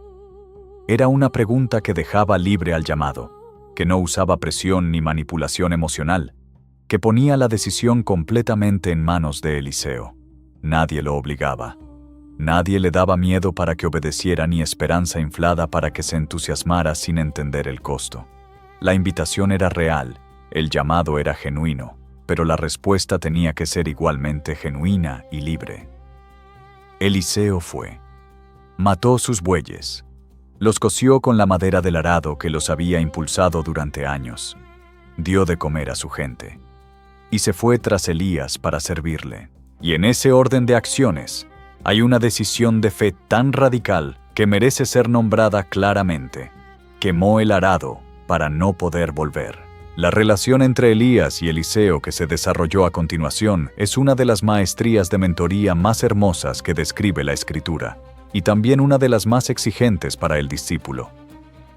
Era una pregunta que dejaba libre al llamado, que no usaba presión ni manipulación emocional, que ponía la decisión completamente en manos de Eliseo. Nadie lo obligaba. Nadie le daba miedo para que obedeciera ni esperanza inflada para que se entusiasmara sin entender el costo. La invitación era real, el llamado era genuino, pero la respuesta tenía que ser igualmente genuina y libre. Eliseo fue. Mató sus bueyes. Los coció con la madera del arado que los había impulsado durante años. Dio de comer a su gente. Y se fue tras Elías para servirle. Y en ese orden de acciones, hay una decisión de fe tan radical que merece ser nombrada claramente. Quemó el arado para no poder volver. La relación entre Elías y Eliseo que se desarrolló a continuación es una de las maestrías de mentoría más hermosas que describe la Escritura, y también una de las más exigentes para el discípulo.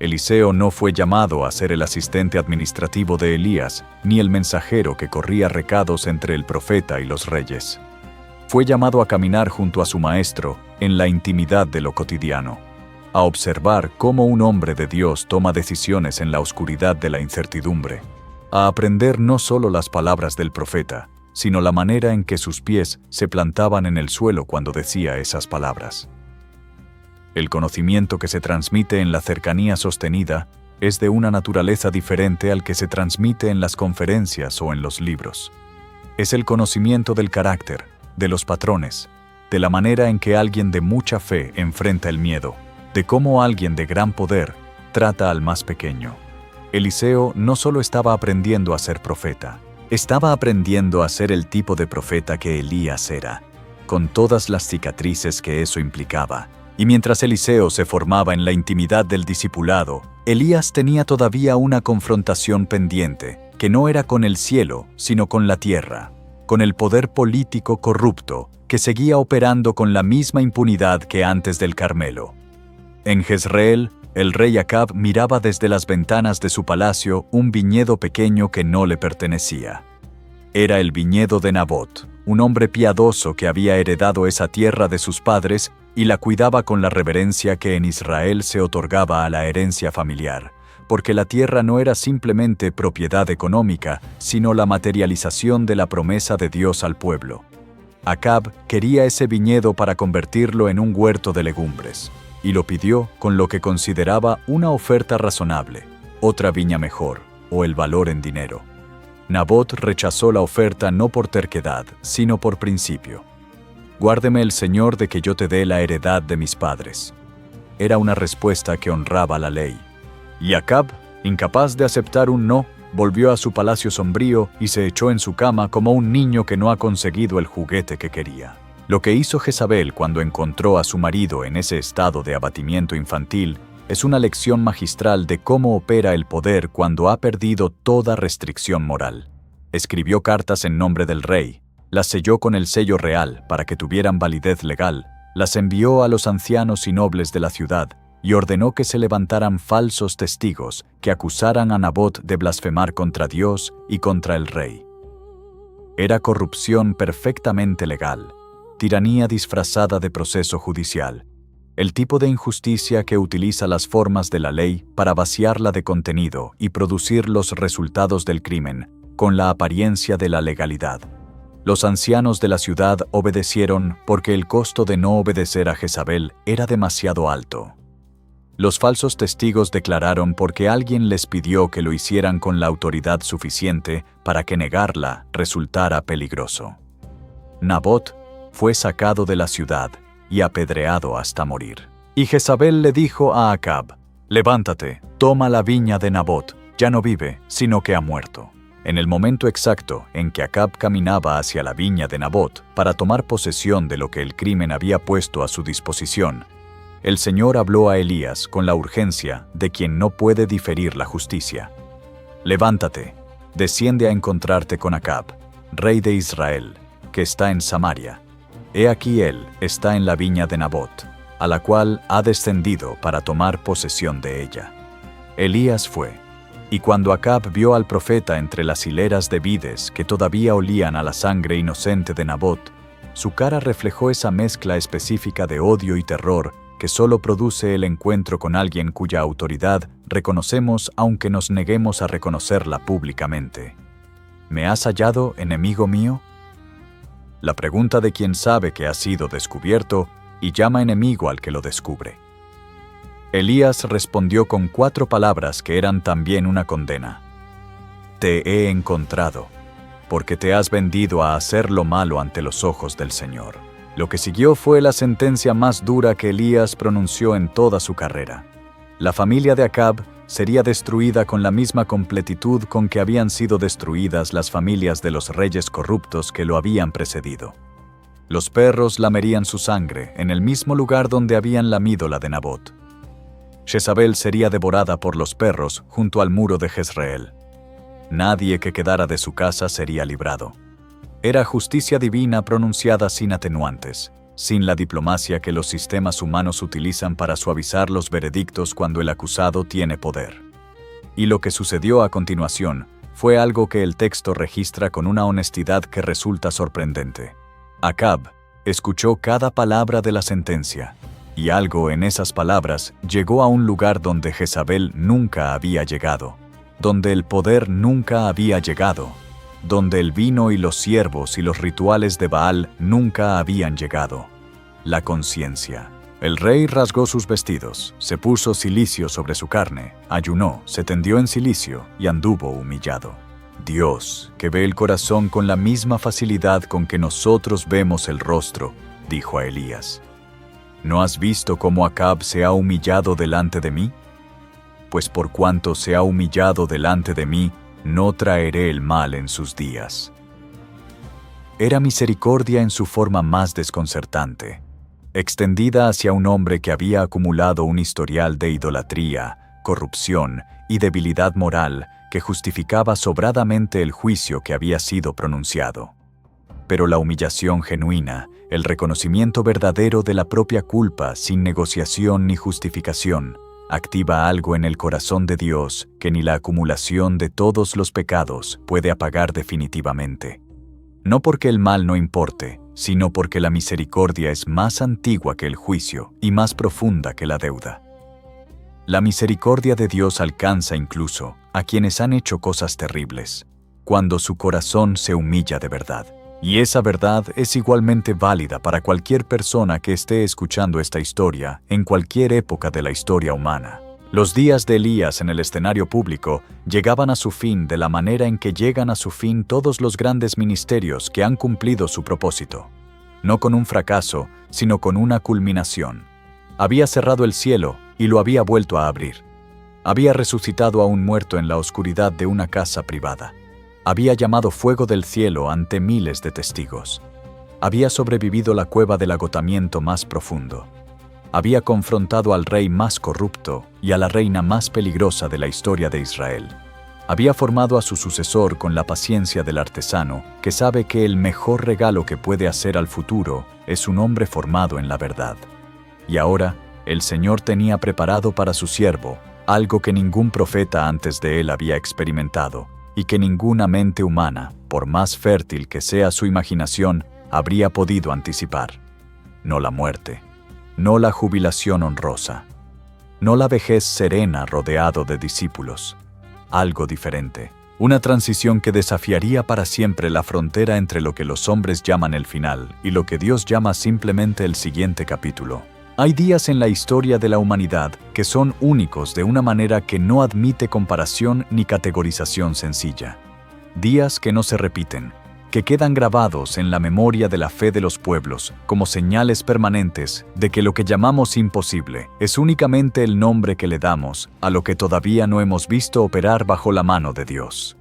Eliseo no fue llamado a ser el asistente administrativo de Elías, ni el mensajero que corría recados entre el profeta y los reyes. Fue llamado a caminar junto a su maestro en la intimidad de lo cotidiano, a observar cómo un hombre de Dios toma decisiones en la oscuridad de la incertidumbre, a aprender no solo las palabras del profeta, sino la manera en que sus pies se plantaban en el suelo cuando decía esas palabras. El conocimiento que se transmite en la cercanía sostenida es de una naturaleza diferente al que se transmite en las conferencias o en los libros. Es el conocimiento del carácter, de los patrones, de la manera en que alguien de mucha fe enfrenta el miedo, de cómo alguien de gran poder trata al más pequeño. Eliseo no solo estaba aprendiendo a ser profeta, estaba aprendiendo a ser el tipo de profeta que Elías era, con todas las cicatrices que eso implicaba. Y mientras Eliseo se formaba en la intimidad del discipulado, Elías tenía todavía una confrontación pendiente, que no era con el cielo, sino con la tierra, con el poder político corrupto, que seguía operando con la misma impunidad que antes del Carmelo. En Jezreel, el rey Acab miraba desde las ventanas de su palacio un viñedo pequeño que no le pertenecía. Era el viñedo de Nabot, un hombre piadoso que había heredado esa tierra de sus padres y la cuidaba con la reverencia que en Israel se otorgaba a la herencia familiar, porque la tierra no era simplemente propiedad económica, sino la materialización de la promesa de Dios al pueblo. Acab quería ese viñedo para convertirlo en un huerto de legumbres, y lo pidió con lo que consideraba una oferta razonable, otra viña mejor, o el valor en dinero. Nabot rechazó la oferta no por terquedad, sino por principio. «Guárdeme el Señor de que yo te dé la heredad de mis padres». Era una respuesta que honraba la ley. Y Acab, incapaz de aceptar un no, volvió a su palacio sombrío y se echó en su cama como un niño que no ha conseguido el juguete que quería. Lo que hizo Jezabel cuando encontró a su marido en ese estado de abatimiento infantil es una lección magistral de cómo opera el poder cuando ha perdido toda restricción moral. Escribió cartas en nombre del rey, las selló con el sello real para que tuvieran validez legal, las envió a los ancianos y nobles de la ciudad y ordenó que se levantaran falsos testigos que acusaran a Nabot de blasfemar contra Dios y contra el rey. Era corrupción perfectamente legal, tiranía disfrazada de proceso judicial, el tipo de injusticia que utiliza las formas de la ley para vaciarla de contenido y producir los resultados del crimen, con la apariencia de la legalidad. Los ancianos de la ciudad obedecieron porque el costo de no obedecer a Jezabel era demasiado alto. Los falsos testigos declararon porque alguien les pidió que lo hicieran con la autoridad suficiente para que negarla resultara peligroso. Nabot fue sacado de la ciudad y apedreado hasta morir. Y Jezabel le dijo a Acab: «Levántate, toma la viña de Nabot, ya no vive, sino que ha muerto». En el momento exacto en que Acab caminaba hacia la viña de Nabot para tomar posesión de lo que el crimen había puesto a su disposición, el Señor habló a Elías con la urgencia de quien no puede diferir la justicia. «Levántate, desciende a encontrarte con Acab, rey de Israel, que está en Samaria. He aquí él está en la viña de Nabot, a la cual ha descendido para tomar posesión de ella». Elías fue, y cuando Acab vio al profeta entre las hileras de vides que todavía olían a la sangre inocente de Nabot, su cara reflejó esa mezcla específica de odio y terror que solo produce el encuentro con alguien cuya autoridad reconocemos aunque nos neguemos a reconocerla públicamente. ¿Me has hallado, enemigo mío? La pregunta de quien sabe que ha sido descubierto y llama enemigo al que lo descubre. Elías respondió con 4 palabras que eran también una condena. «Te he encontrado, porque te has vendido a hacer lo malo ante los ojos del Señor». Lo que siguió fue la sentencia más dura que Elías pronunció en toda su carrera. La familia de Acab sería destruida con la misma completitud con que habían sido destruidas las familias de los reyes corruptos que lo habían precedido. Los perros lamerían su sangre en el mismo lugar donde habían lamido la de Nabot. Jezabel sería devorada por los perros junto al muro de Jezreel. Nadie que quedara de su casa sería librado. Era justicia divina pronunciada sin atenuantes, sin la diplomacia que los sistemas humanos utilizan para suavizar los veredictos cuando el acusado tiene poder. Y lo que sucedió a continuación fue algo que el texto registra con una honestidad que resulta sorprendente. Acab escuchó cada palabra de la sentencia, y algo en esas palabras llegó a un lugar donde Jezabel nunca había llegado, donde el poder nunca había llegado, donde el vino y los ciervos y los rituales de Baal nunca habían llegado. La conciencia. El rey rasgó sus vestidos, se puso cilicio sobre su carne, ayunó, se tendió en cilicio y anduvo humillado. Dios, que ve el corazón con la misma facilidad con que nosotros vemos el rostro, dijo a Elías: ¿no has visto cómo Acab se ha humillado delante de mí? Pues por cuanto se ha humillado delante de mí, no traeré el mal en sus días. Era misericordia en su forma más desconcertante, extendida hacia un hombre que había acumulado un historial de idolatría, corrupción y debilidad moral que justificaba sobradamente el juicio que había sido pronunciado. Pero la humillación genuina, el reconocimiento verdadero de la propia culpa sin negociación ni justificación, activa algo en el corazón de Dios que ni la acumulación de todos los pecados puede apagar definitivamente. No porque el mal no importe, sino porque la misericordia es más antigua que el juicio y más profunda que la deuda. La misericordia de Dios alcanza incluso a quienes han hecho cosas terribles, cuando su corazón se humilla de verdad. Y esa verdad es igualmente válida para cualquier persona que esté escuchando esta historia en cualquier época de la historia humana. Los días de Elías en el escenario público llegaban a su fin de la manera en que llegan a su fin todos los grandes ministerios que han cumplido su propósito. No con un fracaso, sino con una culminación. Había cerrado el cielo y lo había vuelto a abrir. Había resucitado a un muerto en la oscuridad de una casa privada. Había llamado fuego del cielo ante miles de testigos. Había sobrevivido la cueva del agotamiento más profundo. Había confrontado al rey más corrupto y a la reina más peligrosa de la historia de Israel. Había formado a su sucesor con la paciencia del artesano, que sabe que el mejor regalo que puede hacer al futuro es un hombre formado en la verdad. Y ahora, el Señor tenía preparado para su siervo algo que ningún profeta antes de él había experimentado, y que ninguna mente humana, por más fértil que sea su imaginación, habría podido anticipar. No la muerte, no la jubilación honrosa, no la vejez serena rodeado de discípulos. Algo diferente, una transición que desafiaría para siempre la frontera entre lo que los hombres llaman el final y lo que Dios llama simplemente el siguiente capítulo. Hay días en la historia de la humanidad que son únicos de una manera que no admite comparación ni categorización sencilla. Días que no se repiten, que quedan grabados en la memoria de la fe de los pueblos como señales permanentes de que lo que llamamos imposible es únicamente el nombre que le damos a lo que todavía no hemos visto operar bajo la mano de Dios.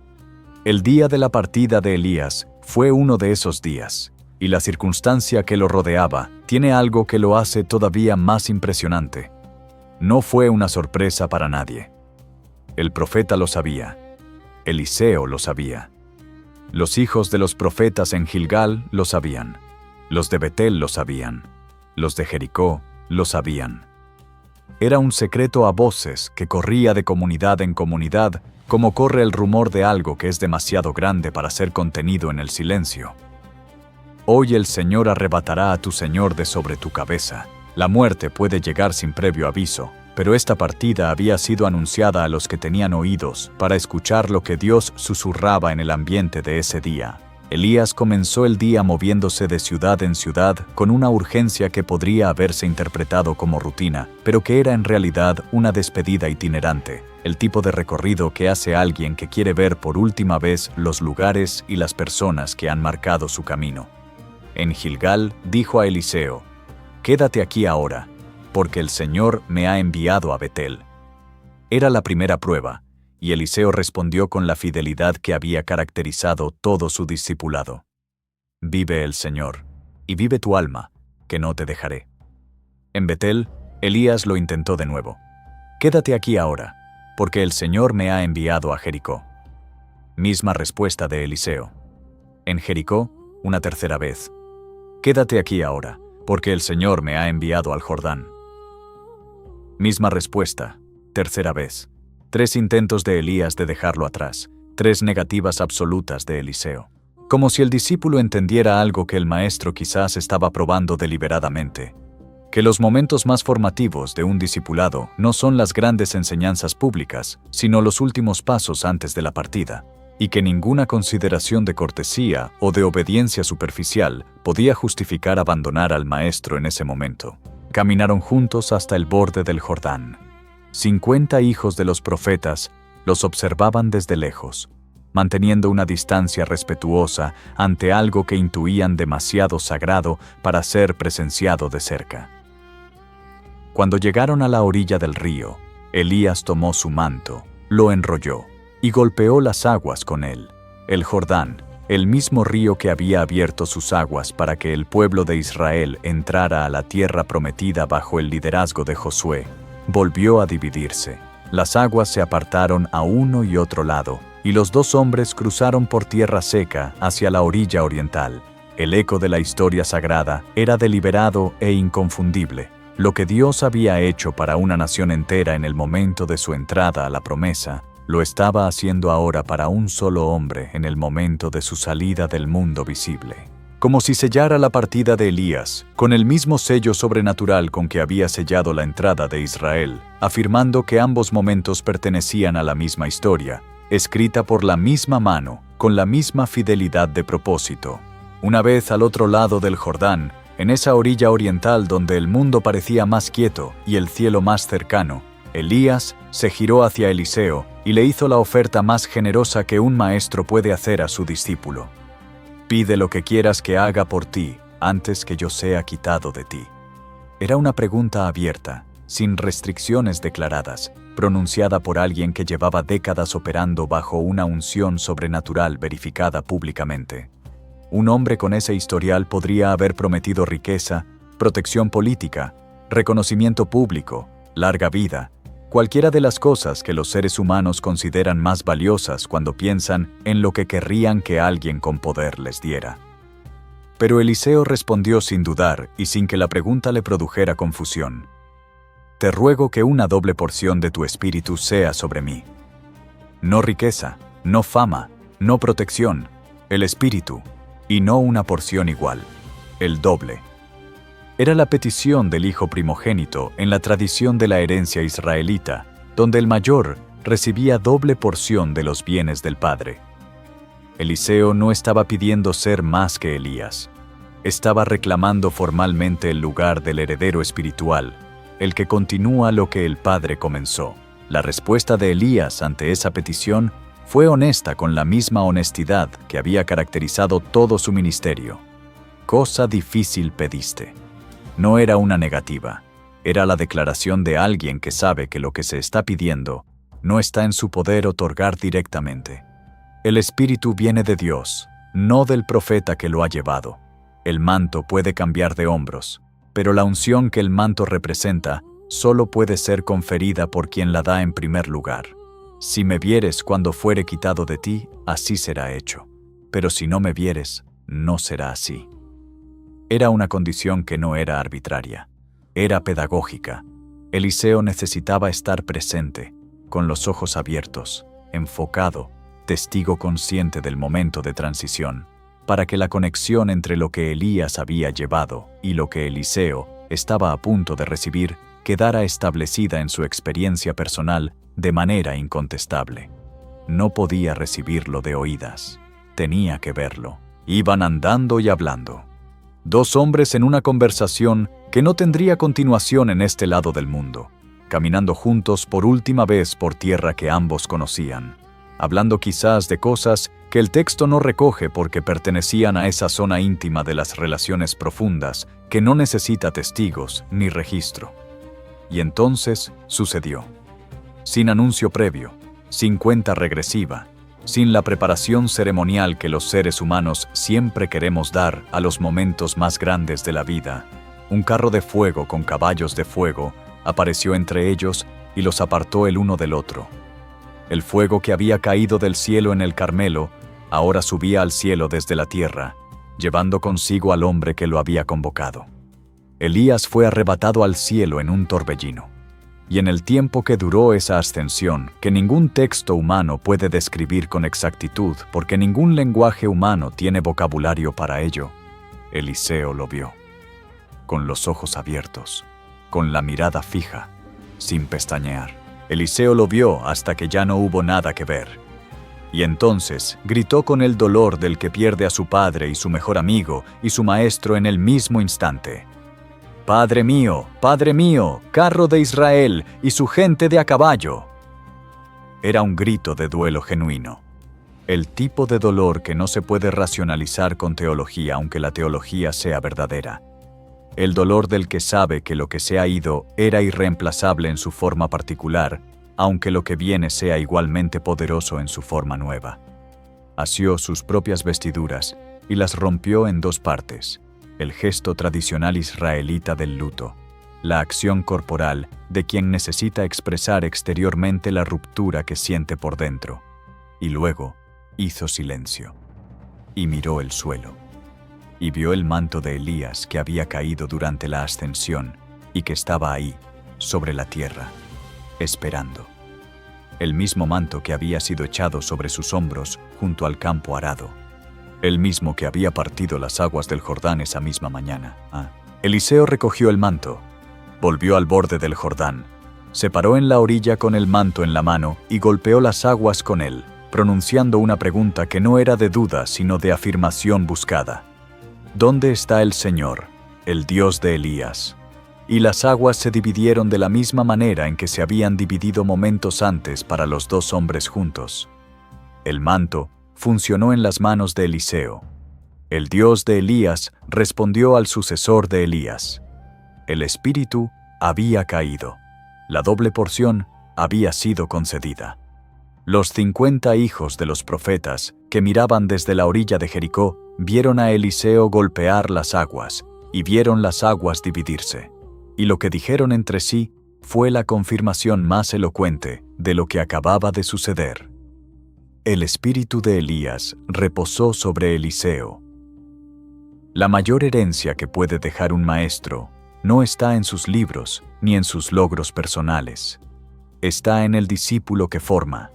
El día de la partida de Elías fue uno de esos días. Y la circunstancia que lo rodeaba tiene algo que lo hace todavía más impresionante. No fue una sorpresa para nadie. El profeta lo sabía. Eliseo lo sabía. Los hijos de los profetas en Gilgal lo sabían. Los de Betel lo sabían. Los de Jericó lo sabían. Era un secreto a voces que corría de comunidad en comunidad, como corre el rumor de algo que es demasiado grande para ser contenido en el silencio. Hoy el Señor arrebatará a tu Señor de sobre tu cabeza. La muerte puede llegar sin previo aviso, pero esta partida había sido anunciada a los que tenían oídos para escuchar lo que Dios susurraba en el ambiente de ese día. Elías comenzó el día moviéndose de ciudad en ciudad con una urgencia que podría haberse interpretado como rutina, pero que era en realidad una despedida itinerante, el tipo de recorrido que hace alguien que quiere ver por última vez los lugares y las personas que han marcado su camino. En Gilgal dijo a Eliseo: «Quédate aquí ahora, porque el Señor me ha enviado a Betel». Era la primera prueba, y Eliseo respondió con la fidelidad que había caracterizado todo su discipulado. «Vive el Señor, y vive tu alma, que no te dejaré». En Betel, Elías lo intentó de nuevo. «Quédate aquí ahora, porque el Señor me ha enviado a Jericó». Misma respuesta de Eliseo. En Jericó, una tercera vez. «Quédate aquí ahora, porque el Señor me ha enviado al Jordán». Misma respuesta, tercera vez. 3 intentos de Elías de dejarlo atrás, 3 negativas absolutas de Eliseo. Como si el discípulo entendiera algo que el maestro quizás estaba probando deliberadamente. Que los momentos más formativos de un discipulado no son las grandes enseñanzas públicas, sino los últimos pasos antes de la partida. Y que ninguna consideración de cortesía o de obediencia superficial podía justificar abandonar al maestro en ese momento. Caminaron juntos hasta el borde del Jordán. 50 hijos de los profetas los observaban desde lejos, manteniendo una distancia respetuosa ante algo que intuían demasiado sagrado para ser presenciado de cerca. Cuando llegaron a la orilla del río, Elías tomó su manto, lo enrolló y golpeó las aguas con él. El Jordán, el mismo río que había abierto sus aguas para que el pueblo de Israel entrara a la tierra prometida bajo el liderazgo de Josué, volvió a dividirse. Las aguas se apartaron a uno y otro lado, y los 2 hombres cruzaron por tierra seca hacia la orilla oriental. El eco de la historia sagrada era deliberado e inconfundible. Lo que Dios había hecho para una nación entera en el momento de su entrada a la promesa, lo estaba haciendo ahora para un solo hombre en el momento de su salida del mundo visible. Como si sellara la partida de Elías, con el mismo sello sobrenatural con que había sellado la entrada de Israel, afirmando que ambos momentos pertenecían a la misma historia, escrita por la misma mano, con la misma fidelidad de propósito. Una vez al otro lado del Jordán, en esa orilla oriental donde el mundo parecía más quieto y el cielo más cercano, Elías se giró hacia Eliseo y le hizo la oferta más generosa que un maestro puede hacer a su discípulo. Pide lo que quieras que haga por ti, antes que yo sea quitado de ti. Era una pregunta abierta, sin restricciones declaradas, pronunciada por alguien que llevaba décadas operando bajo una unción sobrenatural verificada públicamente. Un hombre con ese historial podría haber prometido riqueza, protección política, reconocimiento público, larga vida, cualquiera de las cosas que los seres humanos consideran más valiosas cuando piensan en lo que querrían que alguien con poder les diera. Pero Eliseo respondió sin dudar y sin que la pregunta le produjera confusión. Te ruego que una doble porción de tu espíritu sea sobre mí. No riqueza, no fama, no protección, el espíritu, y no una porción igual, el doble. Era la petición del hijo primogénito en la tradición de la herencia israelita, donde el mayor recibía doble porción de los bienes del padre. Eliseo no estaba pidiendo ser más que Elías. Estaba reclamando formalmente el lugar del heredero espiritual, el que continúa lo que el padre comenzó. La respuesta de Elías ante esa petición fue honesta con la misma honestidad que había caracterizado todo su ministerio. Cosa difícil pediste. No era una negativa, era la declaración de alguien que sabe que lo que se está pidiendo no está en su poder otorgar directamente. El Espíritu viene de Dios, no del profeta que lo ha llevado. El manto puede cambiar de hombros, pero la unción que el manto representa solo puede ser conferida por quien la da en primer lugar. Si me vieres cuando fuere quitado de ti, así será hecho. Pero si no me vieres, no será así. Era una condición que no era arbitraria. Era pedagógica. Eliseo necesitaba estar presente, con los ojos abiertos, enfocado, testigo consciente del momento de transición, para que la conexión entre lo que Elías había llevado y lo que Eliseo estaba a punto de recibir quedara establecida en su experiencia personal de manera incontestable. No podía recibirlo de oídas. Tenía que verlo. Iban andando y hablando. Dos hombres en una conversación que no tendría continuación en este lado del mundo, caminando juntos por última vez por tierra que ambos conocían, hablando quizás de cosas que el texto no recoge porque pertenecían a esa zona íntima de las relaciones profundas que no necesita testigos ni registro. Y entonces sucedió. Sin anuncio previo, sin cuenta regresiva, sin la preparación ceremonial que los seres humanos siempre queremos dar a los momentos más grandes de la vida, un carro de fuego con caballos de fuego apareció entre ellos y los apartó el uno del otro. El fuego que había caído del cielo en el Carmelo ahora subía al cielo desde la tierra, llevando consigo al hombre que lo había convocado. Elías fue arrebatado al cielo en un torbellino. Y en el tiempo que duró esa ascensión, que ningún texto humano puede describir con exactitud porque ningún lenguaje humano tiene vocabulario para ello, Eliseo lo vio. Con los ojos abiertos, con la mirada fija, sin pestañear. Eliseo lo vio hasta que ya no hubo nada que ver. Y entonces gritó con el dolor del que pierde a su padre y su mejor amigo y su maestro en el mismo instante. Padre mío, carro de Israel y su gente de a caballo. Era un grito de duelo genuino. El tipo de dolor que no se puede racionalizar con teología aunque la teología sea verdadera. El dolor del que sabe que lo que se ha ido era irreemplazable en su forma particular, aunque lo que viene sea igualmente poderoso en su forma nueva. Asió sus propias vestiduras y las rompió en dos partes. El gesto tradicional israelita del luto, la acción corporal de quien necesita expresar exteriormente la ruptura que siente por dentro. Y luego hizo silencio y miró el suelo. Y vio el manto de Elías que había caído durante la ascensión y que estaba ahí, sobre la tierra, esperando. El mismo manto que había sido echado sobre sus hombros junto al campo arado. El mismo que había partido las aguas del Jordán esa misma mañana. Eliseo recogió el manto, volvió al borde del Jordán, se paró en la orilla con el manto en la mano y golpeó las aguas con él, pronunciando una pregunta que no era de duda sino de afirmación buscada. ¿Dónde está el Señor, el Dios de Elías? Y las aguas se dividieron de la misma manera en que se habían dividido momentos antes para los dos hombres juntos. El manto funcionó en las manos de Eliseo. El Dios de Elías respondió al sucesor de Elías. El Espíritu había caído. La doble porción había sido concedida. Los 50 hijos de los profetas, que miraban desde la orilla de Jericó, vieron a Eliseo golpear las aguas, y vieron las aguas dividirse. Y lo que dijeron entre sí fue la confirmación más elocuente de lo que acababa de suceder. El espíritu de Elías reposó sobre Eliseo. La mayor herencia que puede dejar un maestro no está en sus libros ni en sus logros personales. Está en el discípulo que forma.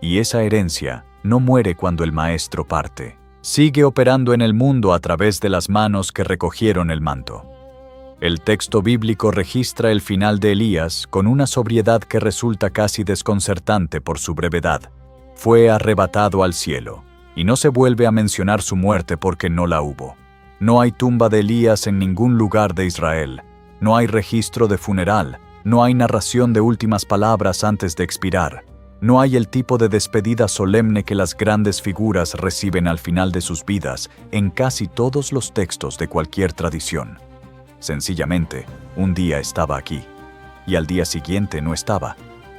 Y esa herencia no muere cuando el maestro parte. Sigue operando en el mundo a través de las manos que recogieron el manto. El texto bíblico registra el final de Elías con una sobriedad que resulta casi desconcertante por su brevedad. Fue arrebatado al cielo, y no se vuelve a mencionar su muerte porque no la hubo. No hay tumba de Elías en ningún lugar de Israel. No hay registro de funeral. No hay narración de últimas palabras antes de expirar. No hay el tipo de despedida solemne que las grandes figuras reciben al final de sus vidas en casi todos los textos de cualquier tradición. Sencillamente, un día estaba aquí, y al día siguiente no estaba,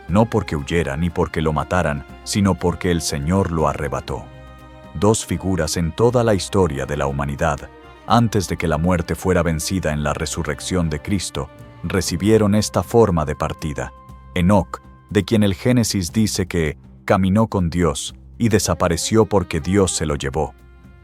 no porque huyera ni porque lo mataran, sino porque el Señor lo arrebató. Dos figuras en toda la historia de la humanidad, antes de que la muerte fuera vencida en la resurrección de Cristo, recibieron esta forma de partida. Enoc, de quien el Génesis dice que caminó con Dios y desapareció porque Dios se lo llevó.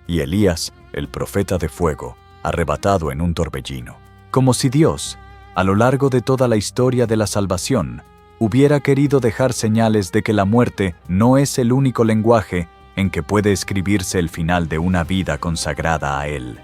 Y Elías, el profeta de fuego, arrebatado en un torbellino. Como si Dios, a lo largo de toda la historia de la salvación, hubiera querido dejar señales de que la muerte no es el único lenguaje en que puede escribirse el final de una vida consagrada a Él.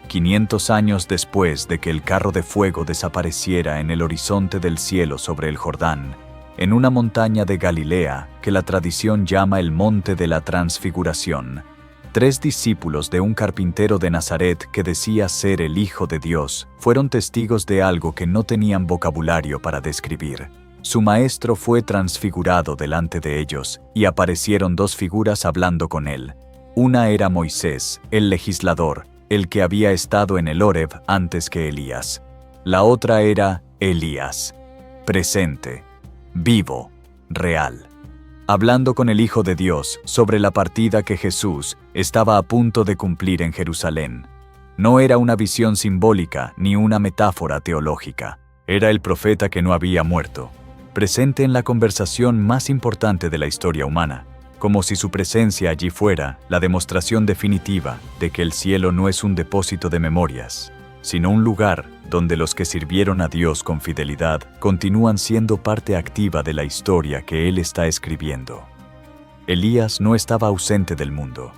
500 años después de que el carro de fuego desapareciera en el horizonte del cielo sobre el Jordán, en una montaña de Galilea que la tradición llama el Monte de la Transfiguración, 3 discípulos de un carpintero de Nazaret que decía ser el Hijo de Dios fueron testigos de algo que no tenían vocabulario para describir. Su maestro fue transfigurado delante de ellos y aparecieron 2 figuras hablando con él. Una era Moisés, el legislador, el que había estado en el Horeb antes que Elías. La otra era Elías, presente, vivo, real, hablando con el Hijo de Dios sobre la partida que Jesús estaba a punto de cumplir en Jerusalén. No era una visión simbólica ni una metáfora teológica. Era el profeta que no había muerto, presente en la conversación más importante de la historia humana, como si su presencia allí fuera la demostración definitiva de que el cielo no es un depósito de memorias, sino un lugar donde los que sirvieron a Dios con fidelidad continúan siendo parte activa de la historia que Él está escribiendo. Elías no estaba ausente del mundo,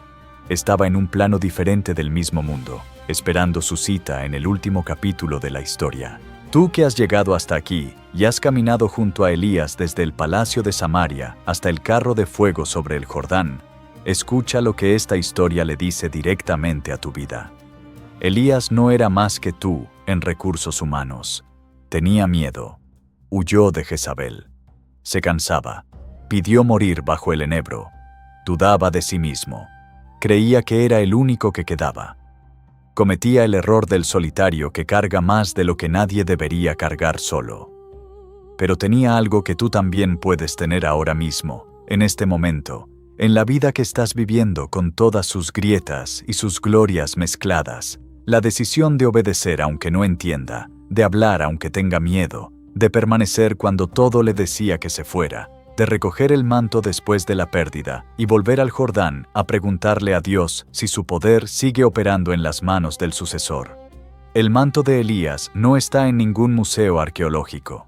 estaba en un plano diferente del mismo mundo, esperando su cita en el último capítulo de la historia. Tú que has llegado hasta aquí y has caminado junto a Elías desde el palacio de Samaria hasta el carro de fuego sobre el Jordán, escucha lo que esta historia le dice directamente a tu vida. Elías no era más que tú en recursos humanos. Tenía miedo. Huyó de Jezabel. Se cansaba. Pidió morir bajo el enebro. Dudaba de sí mismo. Creía que era el único que quedaba. Cometía el error del solitario que carga más de lo que nadie debería cargar solo. Pero tenía algo que tú también puedes tener ahora mismo, en este momento, en la vida que estás viviendo con todas sus grietas y sus glorias mezcladas. La decisión de obedecer aunque no entienda, de hablar aunque tenga miedo, de permanecer cuando todo le decía que se fuera, de recoger el manto después de la pérdida y volver al Jordán a preguntarle a Dios si su poder sigue operando en las manos del sucesor. El manto de Elías no está en ningún museo arqueológico.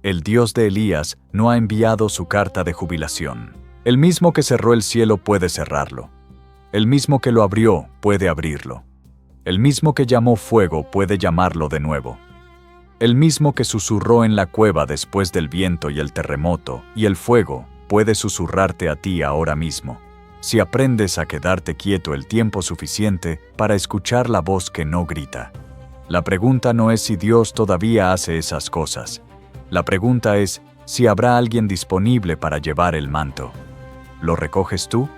El Dios de Elías no ha enviado su carta de jubilación. El mismo que cerró el cielo puede cerrarlo. El mismo que lo abrió puede abrirlo. El mismo que llamó fuego puede llamarlo de nuevo. El mismo que susurró en la cueva después del viento y el terremoto y el fuego puede susurrarte a ti ahora mismo, si aprendes a quedarte quieto el tiempo suficiente para escuchar la voz que no grita. La pregunta no es si Dios todavía hace esas cosas. La pregunta es si habrá alguien disponible para llevar el manto. ¿Lo recoges tú?